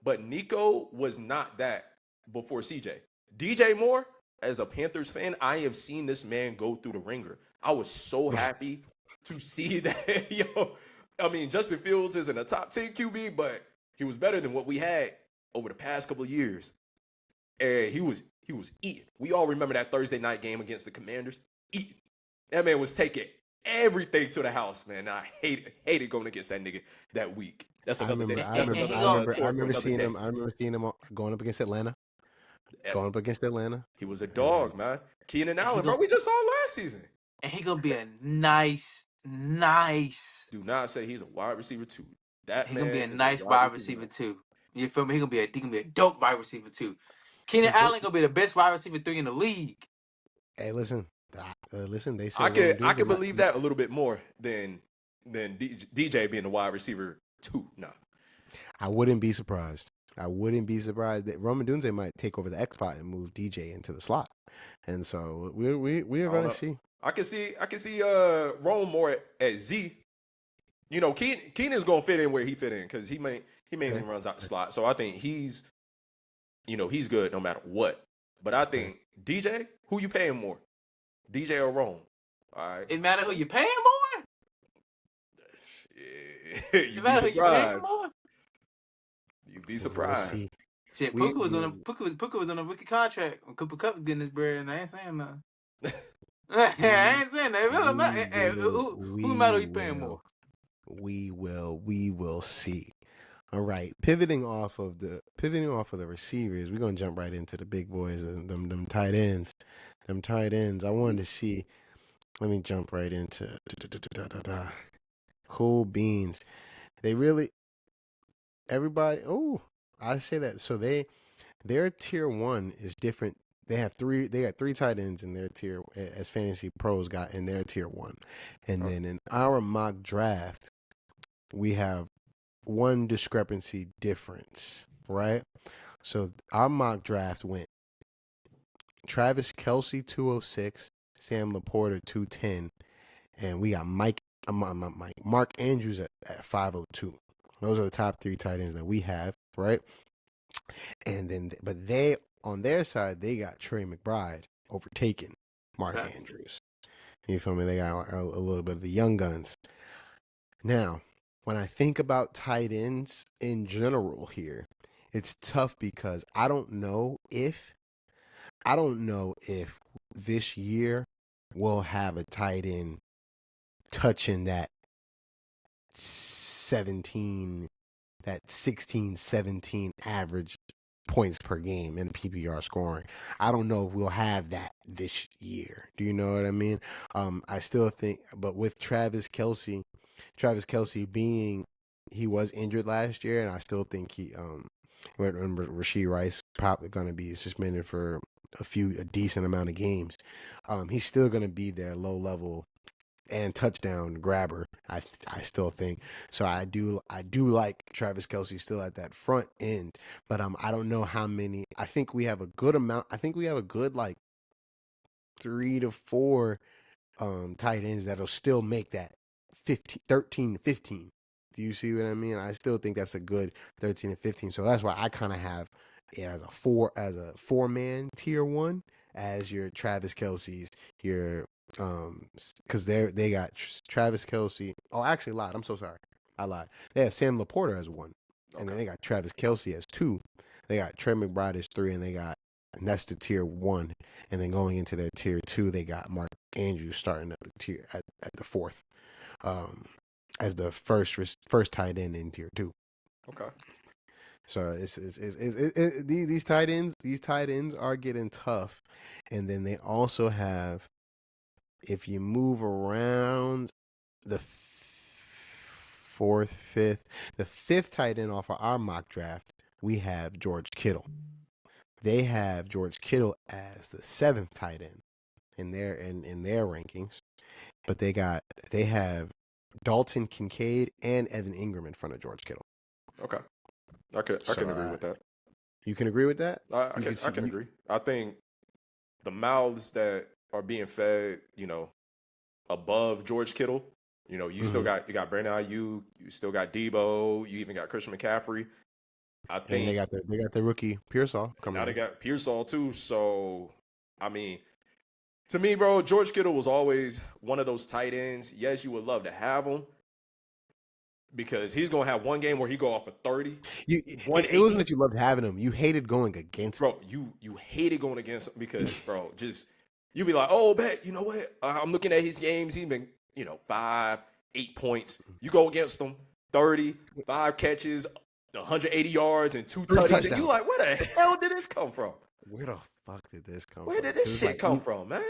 But Nico was not that before CJ. DJ Moore, as a Panthers fan, I have seen this man go through the ringer. I was so happy to see that. Justin Fields isn't a top 10 QB, but he was better than what we had over the past couple of years. And he was eating. We all remember that Thursday night game against the Commanders. Eating. That man was taking everything to the house, man. I hated going against that nigga that week. That's another day. I remember seeing him going up against Atlanta. Going up against Atlanta. He was a dog, man. Keenan Allen, bro. We just saw last season. And he gonna be a nice. Do not say he's a wide receiver 2. He gonna be a nice wide receiver 2. You feel me? He gonna be a dope wide receiver 2. Keenan Allen gonna be the best wide receiver 3 in the league. Hey, listen. They say I could believe that a little bit more than DJ being the wide receiver 2. No, I wouldn't be surprised. I wouldn't be surprised that Roman Dunze might take over the X spot and move DJ into the slot. And so we're going to see. I can see Rome more at Z. Keenan's going to fit in where he fit in because he mainly runs out the slot. So I think he's good no matter what. But I think DJ, who you paying more? DJ or Rome? All right. It matter who you paying more? You'd be surprised. You'd be surprised. We'll shit, Puka was on a rookie contract when Cooper Kupp was getting his bread, and I ain't saying nothing. I ain't saying that. Who matter who you paying more? We will see. All right, pivoting off of the receivers, we're gonna jump right into the big boys, them tight ends. Them tight ends. I wanted to see. Let me jump right into cool beans. They really everybody. Oh, I say that. So their tier 1 is different. They got 3 tight ends in their tier, as Fantasy Pros got in their tier 1, and then in our mock draft, we have one discrepancy difference, right? So our mock draft went Travis Kelce 206, Sam Laporta 210, and we got Mark Andrews at 502. Those are the top 3 tight ends that we have, right? And then, but they on their side, they got Trey McBride overtaking Mark Andrews. You feel me? They got a little bit of the young guns. Now, when I think about tight ends in general here, it's tough because I don't know if this year we'll have a tight end touching that 16, 17 average points per game in PPR scoring. I don't know if we'll have that this year. Do you know what I mean? I still think, but with Travis Kelce he was injured last year, and I still think when Rashee Rice probably going to be suspended for a decent amount of games, he's still going to be their low level and touchdown grabber. I still think so. I do like Travis Kelce still at that front end, but I don't know how many. I think we have a good amount. I think we have a good like 3 to 4 tight ends that'll still make that 13 to 15. Do you see what I mean? I still think that's a good 13 and 15. So that's why I kind of have it as a 4-man tier 1 as your Travis Kelce's, your because they got Travis Kelce. Oh, actually lied. I'm so sorry. I lied. They have Sam Laporta as 1. And then they got Travis Kelce as 2. They got Trey McBride as 3, and that's the tier 1. And then going into their tier 2, they got Mark Andrews starting up the tier at the 4th, as the first tight end in tier 2. Okay. So these tight ends are getting tough, and then they also have, if you move around the 4th, 5th, the 5th tight end off of our mock draft, we have George Kittle. They have George Kittle as the 7th tight end in their rankings, but they have Dalton, Kincaid, and Evan Engram in front of George Kittle. Okay, I can agree with that. You can agree with that? I can agree. I think the mouths that are being fed, above George Kittle, you still got Brandon Ayuk, you still got Debo, you even got Christian McCaffrey. I think and they got the rookie Pearsall coming. Now they got Pearsall too. So I mean, to me, bro, George Kittle was always one of those tight ends. Yes, you would love to have him because he's gonna have one game where he go off for 30. It wasn't that you loved having him; you hated going against him. Bro, you hated going against him because, bro, just you be like, oh, bet, you know what? I'm looking at his games. He's been, 5, 8 points. You go against him, 30, 5 catches, 180 yards, and 2 touchdowns. And you like, where the hell did this come from? Where the fuck did this come from? Where did this shit come from, man?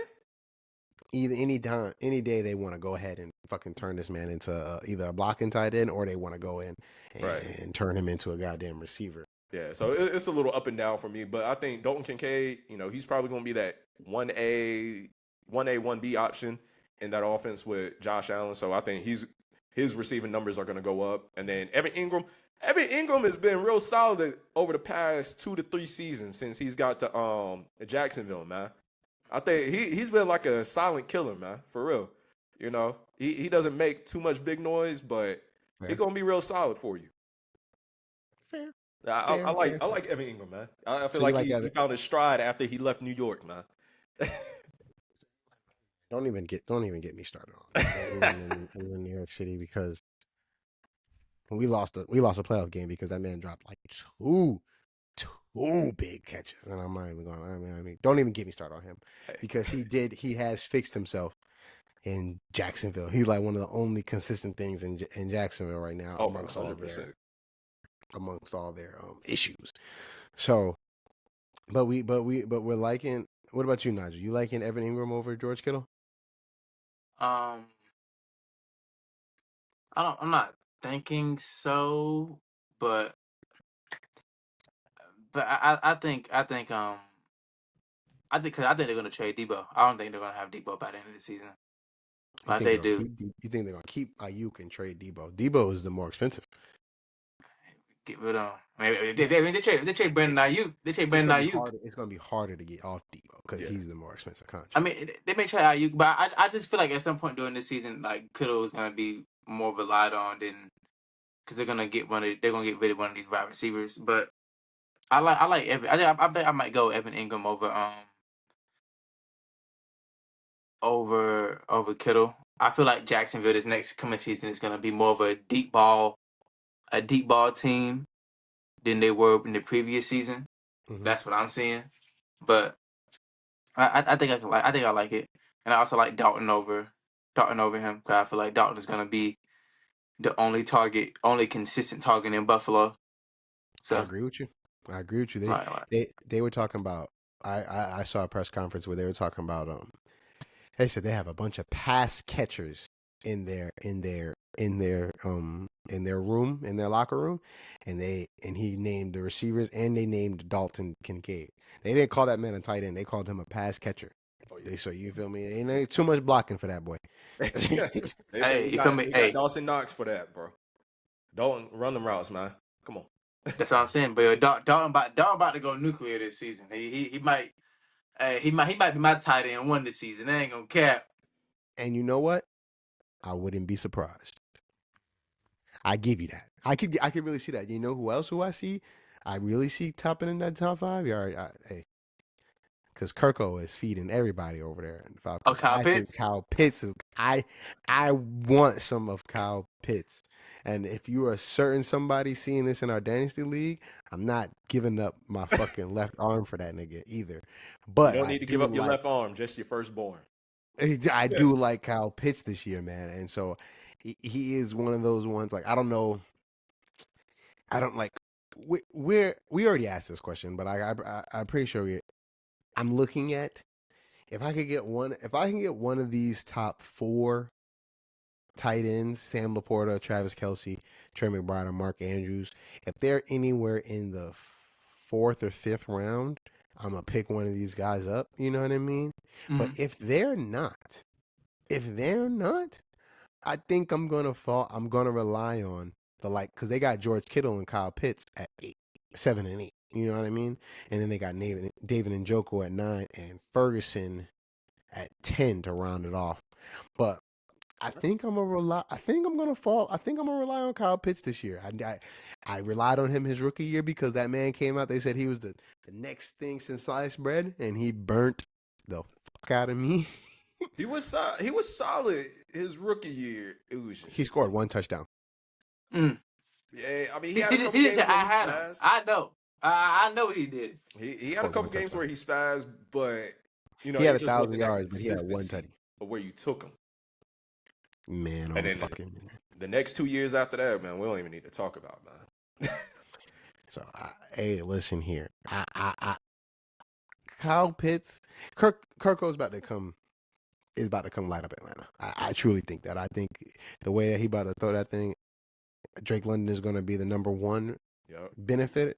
Any day they want to go ahead and fucking turn this man into either a blocking tight end, or they want to go in and turn him into a goddamn receiver. Yeah, so it's a little up and down for me, but I think Dalton Kincaid, he's probably going to be that 1A, 1B option in that offense with Josh Allen. So I think his receiving numbers are going to go up. And then Evan Engram has been real solid over the past 2 to 3 seasons since he's got to Jacksonville, man. I think he's been like a silent killer, man, for real. He doesn't make too much big noise, but he's going to be real solid for you. Fair. I like Evan Engram, man. I feel like he found his stride after he left New York, man. Don't even get me started on in New York City, because we lost a playoff game because that man dropped like two big catches, and I'm not even going. I mean, don't even get me started on him, because he has fixed himself in Jacksonville. He's like one of the only consistent things in Jacksonville right now, amongst all their issues. So, but we're liking. What about you, Nigel? You liking Evan Engram over George Kittle? I'm not thinking so, but I think they're gonna trade Debo. I don't think they're gonna have Debo by the end of the season. Like they do. You think they're gonna keep Ayuk and trade Debo? Debo is the more expensive. Get rid of him. They trade Brandon Ayuk. They trade Brandon Ayuk. It's gonna be harder to get off Debo because he's the more expensive contract. I mean, they may trade Ayuk, but I just feel like at some point during this season, like Kittle is gonna be more relied on than, because they're gonna get rid of one of these wide receivers. But I like Evan. I bet I might go Evan Engram over Kittle. I feel like Jacksonville this next coming season is gonna be more of a deep ball team than they were in the previous season. Mm-hmm. That's what I'm seeing. But I think I like it, and I also like Dalton over him, because I feel like Dalton is gonna be the only consistent target in Buffalo. So I agree with you. They were talking about. I saw a press conference where they were talking about they said they have a bunch of pass catchers in their room, in their locker room, and he named the receivers, and they named Dalton Kincaid. They didn't call that man a tight end; they called him a pass catcher. Oh, yeah. So you feel me? Ain't too much blocking for that boy. Hey, you feel me? Hey, Dawson Knox for that, bro. Dalton, run them routes, man. Come on. That's what I'm saying. But Dalton about to go nuclear this season. He might be my tight end 1 this season. They ain't gonna cap. And you know what? I wouldn't be surprised. I give you that. I could really see that. You know who else I see? I really see topping in that top 5. Hey, because Kirko is feeding everybody over there in the Falcons. Kyle I think Pitts? Kyle Pitts is. I want some of Kyle Pitts, and if you are a certain somebody seeing this in our dynasty league, I'm not giving up my fucking left arm for that nigga either. But you don't need to give up your left arm, just your firstborn. I do like Kyle Pitts this year, man, and so he is one of those ones. Like I don't know, I don't like. We already asked this question, but I'm pretty sure I'm looking at if I can get one of these top 4 tight ends, Sam Laporta, Travis Kelce, Trey McBride, or Mark Andrews, if they're anywhere in the 4th or 5th round, I'm gonna pick one of these guys up. You know what I mean? Mm-hmm. But if they're not, I think I'm gonna rely on because they got George Kittle and Kyle Pitts at 7 and 8. You know what I mean? And then they got David Njoku at 9 and Ferguson at 10 to round it off. But I think I'm gonna rely on Kyle Pitts this year. I relied on him his rookie year because that man came out. They said he was the next thing since sliced bread, and he burnt the fuck out of me. He was solid his rookie year. It was just, he scored 1 touchdown. Yeah, I mean he had a couple games where he spazzed. I know. I know he did. He had a couple games where he spazzed, but he had 1,000 yards, but he had 1 touchdown. But where you took him, man, and then the next 2 years after that, man, we don't even need to talk about, man. So, hey, listen here, Kyle Pitts, Kirko's about to come light up Atlanta. I truly think that. I think the way that he about to throw that thing, Drake London is going to be the number 1 benefactor.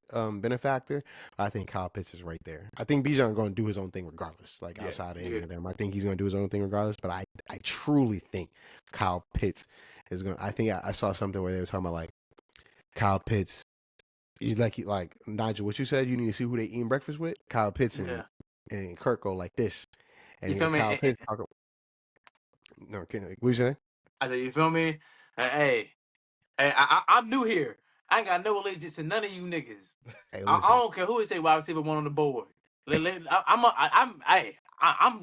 I think Kyle Pitts is right there. I think Bijan going to do his own thing regardless, outside of Engram. I think he's going to do his own thing regardless, but I truly think Kyle Pitts is going to, I think I saw something where they were talking about like Kyle Pitts, like Nigel, what you said, you need to see who they eating breakfast with. Kyle Pitts and Kirk go like this. And you feel me? Kyle Pitts no, what you saying? I said, you feel me? Hey, I'm new here. I ain't got no allegiance to none of you niggas. Hey, I don't care who is they wide receiver 1 on the board. I'm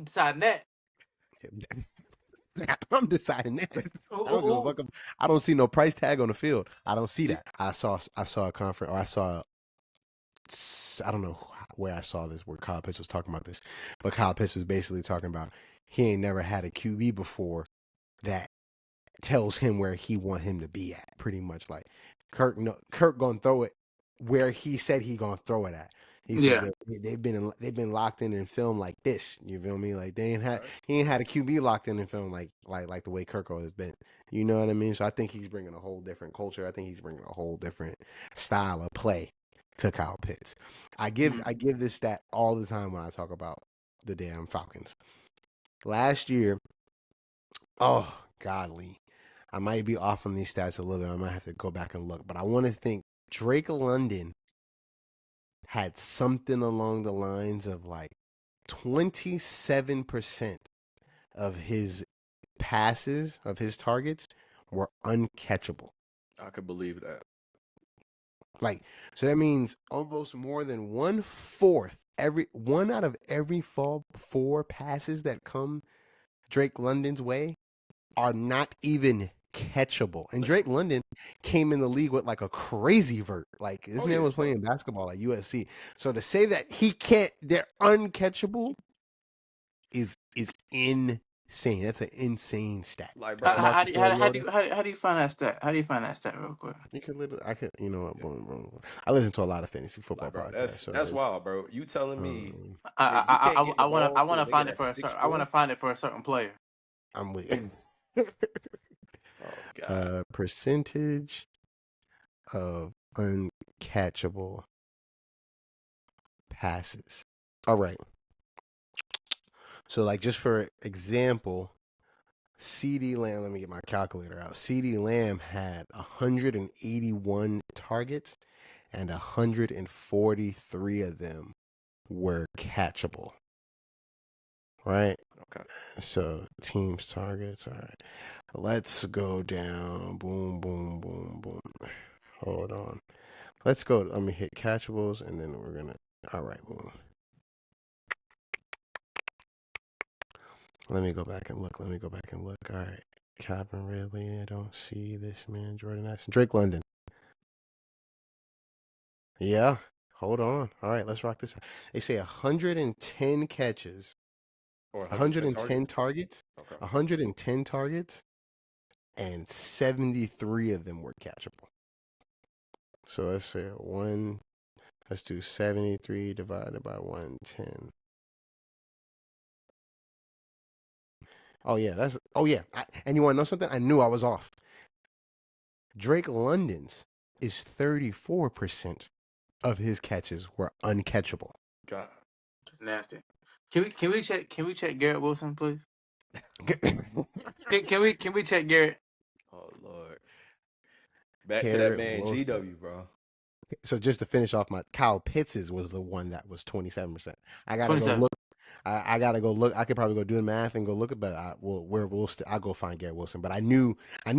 deciding that. I'm deciding that. I don't see no price tag on the field. I don't see that. I saw a conference, or I don't know where I saw this, where Kyle Pitts was talking about this, but Kyle Pitts was basically talking about he ain't never had a QB before that tells him where he want him to be at. Pretty much like Kirk gonna throw it where he said he gonna throw it at. He said they've been locked in film like this. You feel me? Like he ain't had a QB locked in film like the way Kirko has been. You know what I mean? So I think he's bringing a whole different culture. I think he's bringing a whole different style of play to Kyle Pitts. I give this stat all the time when I talk about the damn Falcons. Last year, oh godly, I might be off on these stats a little bit. I might have to go back and look, but I want to think Drake London had something along the lines of like 27% of his passes, of his targets, were uncatchable. I could believe that. Like, so that means almost more than 1/4, one out of every 4 passes that come Drake London's way are not even catchable. And Drake London came in the league with like a crazy vert. Like this man was playing basketball at USC. So to say that they're uncatchable is insane. That's an insane stat. Like, bro, how do you find that stat? How do you find that stat real quick? You know what, boom. I listen to a lot of fantasy football podcasts. That's wild, bro. You telling me I want to find it for a certain player. I'm with Oh, God. Percentage of uncatchable passes. All right. So, like, just for example, CeeDee Lamb, let me get my calculator out. CeeDee Lamb had 181 targets, and 143 of them were catchable. Right? Okay. So teams targets. All right. Let's go down. Boom, boom, boom, boom. Hold on. Let's go. Let me hit catchables, and then we're gonna. All right. Boom. Let me go back and look. All right. Calvin Ridley. I don't see this man. Jordan Addison. Drake London. Yeah. Hold on. All right. Let's rock this out. They say 110 catches. Or 110 targets. Okay. 110 targets. And 73 of them were catchable. So let's say let's do 73 divided by 110. Oh yeah, and you want to know something? I knew I was off. Drake London's is 34% of his catches were uncatchable. God. That's nasty. Can we check Garrett Wilson, please? can we check Garrett? Oh Lord. Back Garrett to that man Wilson. GW, bro. So just to finish off, my Kyle Pitts was the one that was 27%. I gotta go look. I gotta go look. I could probably go do the math and go look at, but I'll go find Garrett Wilson. But I knew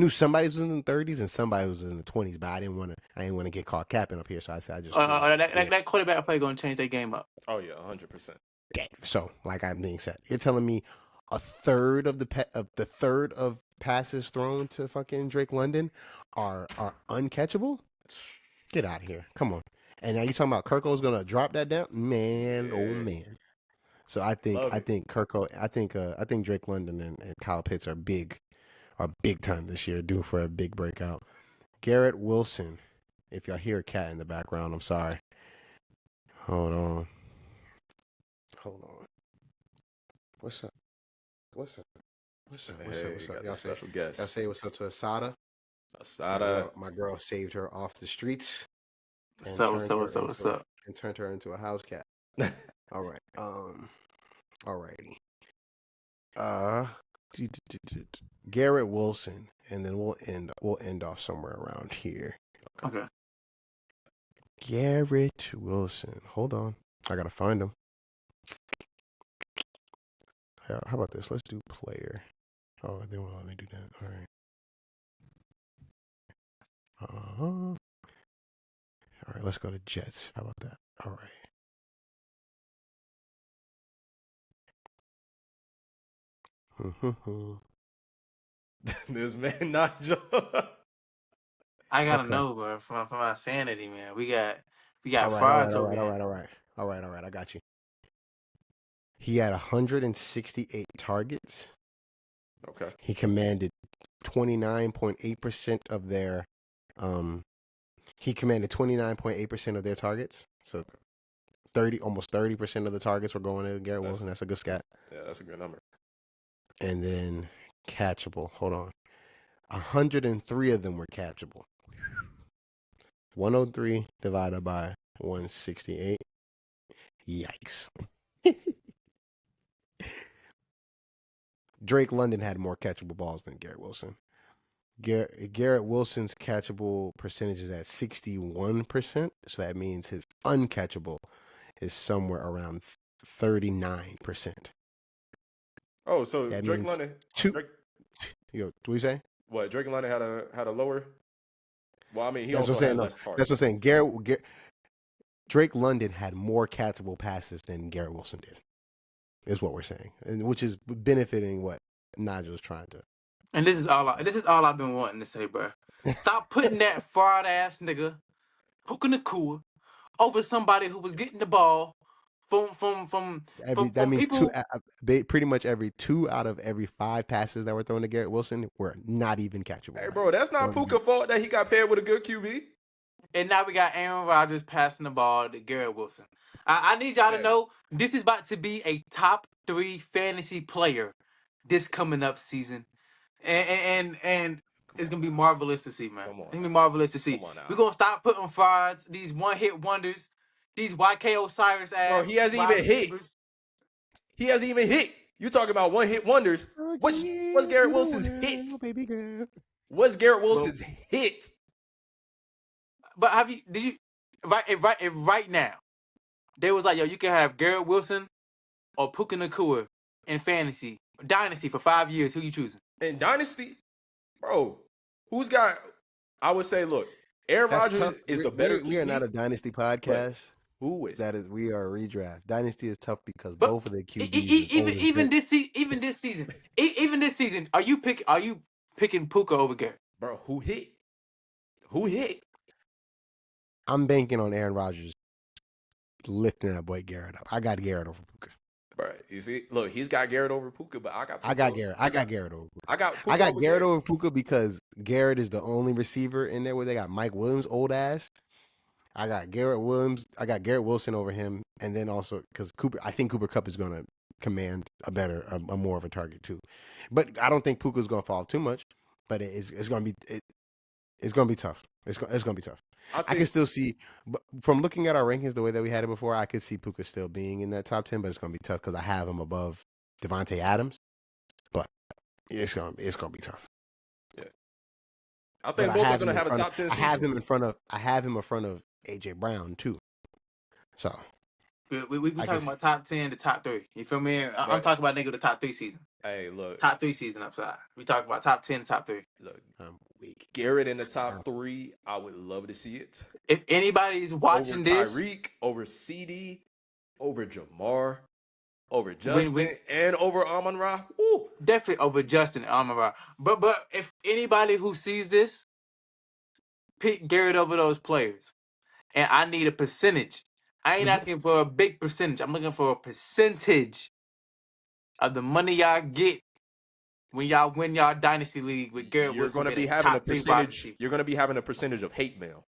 somebody was in the 30s and somebody was in the 20s, but I didn't want to get caught capping up here. So I said I just that quarterback play gonna change their game up. Oh yeah, 100%. Okay. So like I'm being said, you're telling me a third of the passes thrown to fucking Drake London are uncatchable? Get out of here! Come on. And now you're talking about Kirko's gonna drop that down, man? Yeah. Oh man. So I think Kirko, I think Drake London and Kyle Pitts are big time this year, due for a big breakout. Garrett Wilson, if y'all hear a cat in the background, I'm sorry. Hold on. What's up? Y'all special guest. Y'all say what's up to Asada. My girl saved her off the streets. What's up? And turned her into a house cat. All right. Alrighty. Garrett Wilson, and then we'll end off somewhere around here. Okay. Garrett Wilson. Hold on. I gotta find him. How about this? Let's do player. Oh, they won't let me do that. All right. All right, let's go to Jets. How about that? All right. This man Nigel. I gotta know, bro, for my sanity, man. We got frauds over here. All right. I got you. He had 168 targets. Okay. He commanded 29.8% of their He commanded 29.8% of their targets. So almost 30% of the targets were going to Garrett Wilson. That's a good stat. Yeah, that's a good number. And then catchable. Hold on. 103 of them were catchable. 103 divided by 168. Yikes. Drake London had more catchable balls than Garrett Wilson. Garrett Wilson's catchable percentage is at 61%. So that means his uncatchable is somewhere around 39%. Oh, so that Drake London. What do you say? What, Drake London had a lower? Well, I mean, he That's also had less targets. That's what I'm saying. Drake London had more catchable passes than Garrett Wilson did, is what we're saying, and which is benefiting what Nigel's trying to. And this is all I've been wanting to say, bro. Stop putting that fraud ass nigga Puka Nacua over somebody who was getting the ball from people. Pretty much every 2 out of every 5 passes that were thrown to Garrett Wilson were not even catchable. Hey, bro, that's not Puka's fault that he got paired with a good QB. And now we got Aaron Rodgers passing the ball to Garrett Wilson. I need y'all to know this is about to be a top 3 fantasy player this coming up season. And it's gonna be marvelous to see, man. It's gonna be marvelous to see. We're gonna stop putting frauds, these one-hit wonders, these YK Osiris ass. Bro, he hasn't even hit. He hasn't even hit. You talking about one-hit wonders? What's Garrett Wilson's hit? Baby girl. What's Garrett Wilson's hit? But right now, they was like, yo, you can have Garrett Wilson or Puka Nacua in fantasy Dynasty for 5 years. Who you choosing? In Dynasty, bro, who's got? I would say, look, Aaron Rodgers is the better QB. We are not a Dynasty podcast. Who is? We are a redraft. Dynasty is tough because both of the QBs even this season, are you picking Puka over Garrett? Bro, who hit? Who hit? I'm banking on Aaron Rodgers lifting that boy Garrett up. I got Garrett over Puka. Bro, you see, look, he's got Garrett over Puka, but I got Garrett. I got Garrett over Puka. I got Garrett over Puka because Garrett is the only receiver in there where they got Mike Williams, old ass. I got Garrett Wilson over him, and then also because I think Cooper Kupp is going to command a more of a target too. But I don't think Puka's going to fall too much. But it's going to be it's going to be tough. It's going to be tough. I can still see, from looking at our rankings the way that we had it before, I could see Puka still being in that top 10, but it's going to be tough because I have him above Devontae Adams. But it's going to be tough. Yeah, I think both are going to have a top 10 season. I have him in front of AJ Brown too. So we talking about top 10 to top 3. You feel me? I'm talking about nigga the top 3 season. Hey, look, top 3 season upside. We talk about top 10 to top 3. Look, I'm weak. Garrett in the top 3. I would love to see it. If anybody's watching over Tyreek, over CD, over Jamar, over Justin, and over Amon-Ra. Woo. Definitely over Justin and Amon-Ra. But if anybody who sees this, pick Garrett over those players. And I need a percentage. I ain't asking for a big percentage. I'm looking for a percentage of the money y'all get when y'all win y'all dynasty league with Garrett Wilson. You're going to be having a percentage. You're going to be having a percentage of hate mail.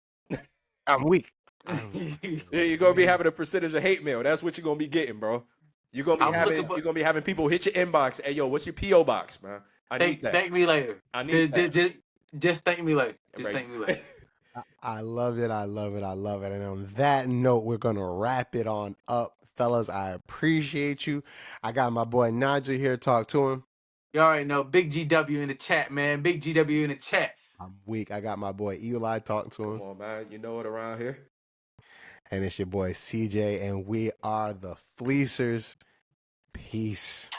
I'm weak. Yeah, you're going to be having a percentage of hate mail. That's what you're going to be getting, bro. You're going to be having people hit your inbox. Hey, yo, what's your PO box, man? I need that. Thank me later. I need that. Just thank me later. Thank me later. I love it. I love it. I love it. And on that note, we're going to wrap it on up. Fellas, I appreciate you. I got my boy Nigel here. Talk to him. You already know. Big GW in the chat, man. Big GW in the chat. I'm weak. I got my boy Eli. Talk to him. Come on, man. You know it around here. And it's your boy CJ. And we are the Fleecers. Peace.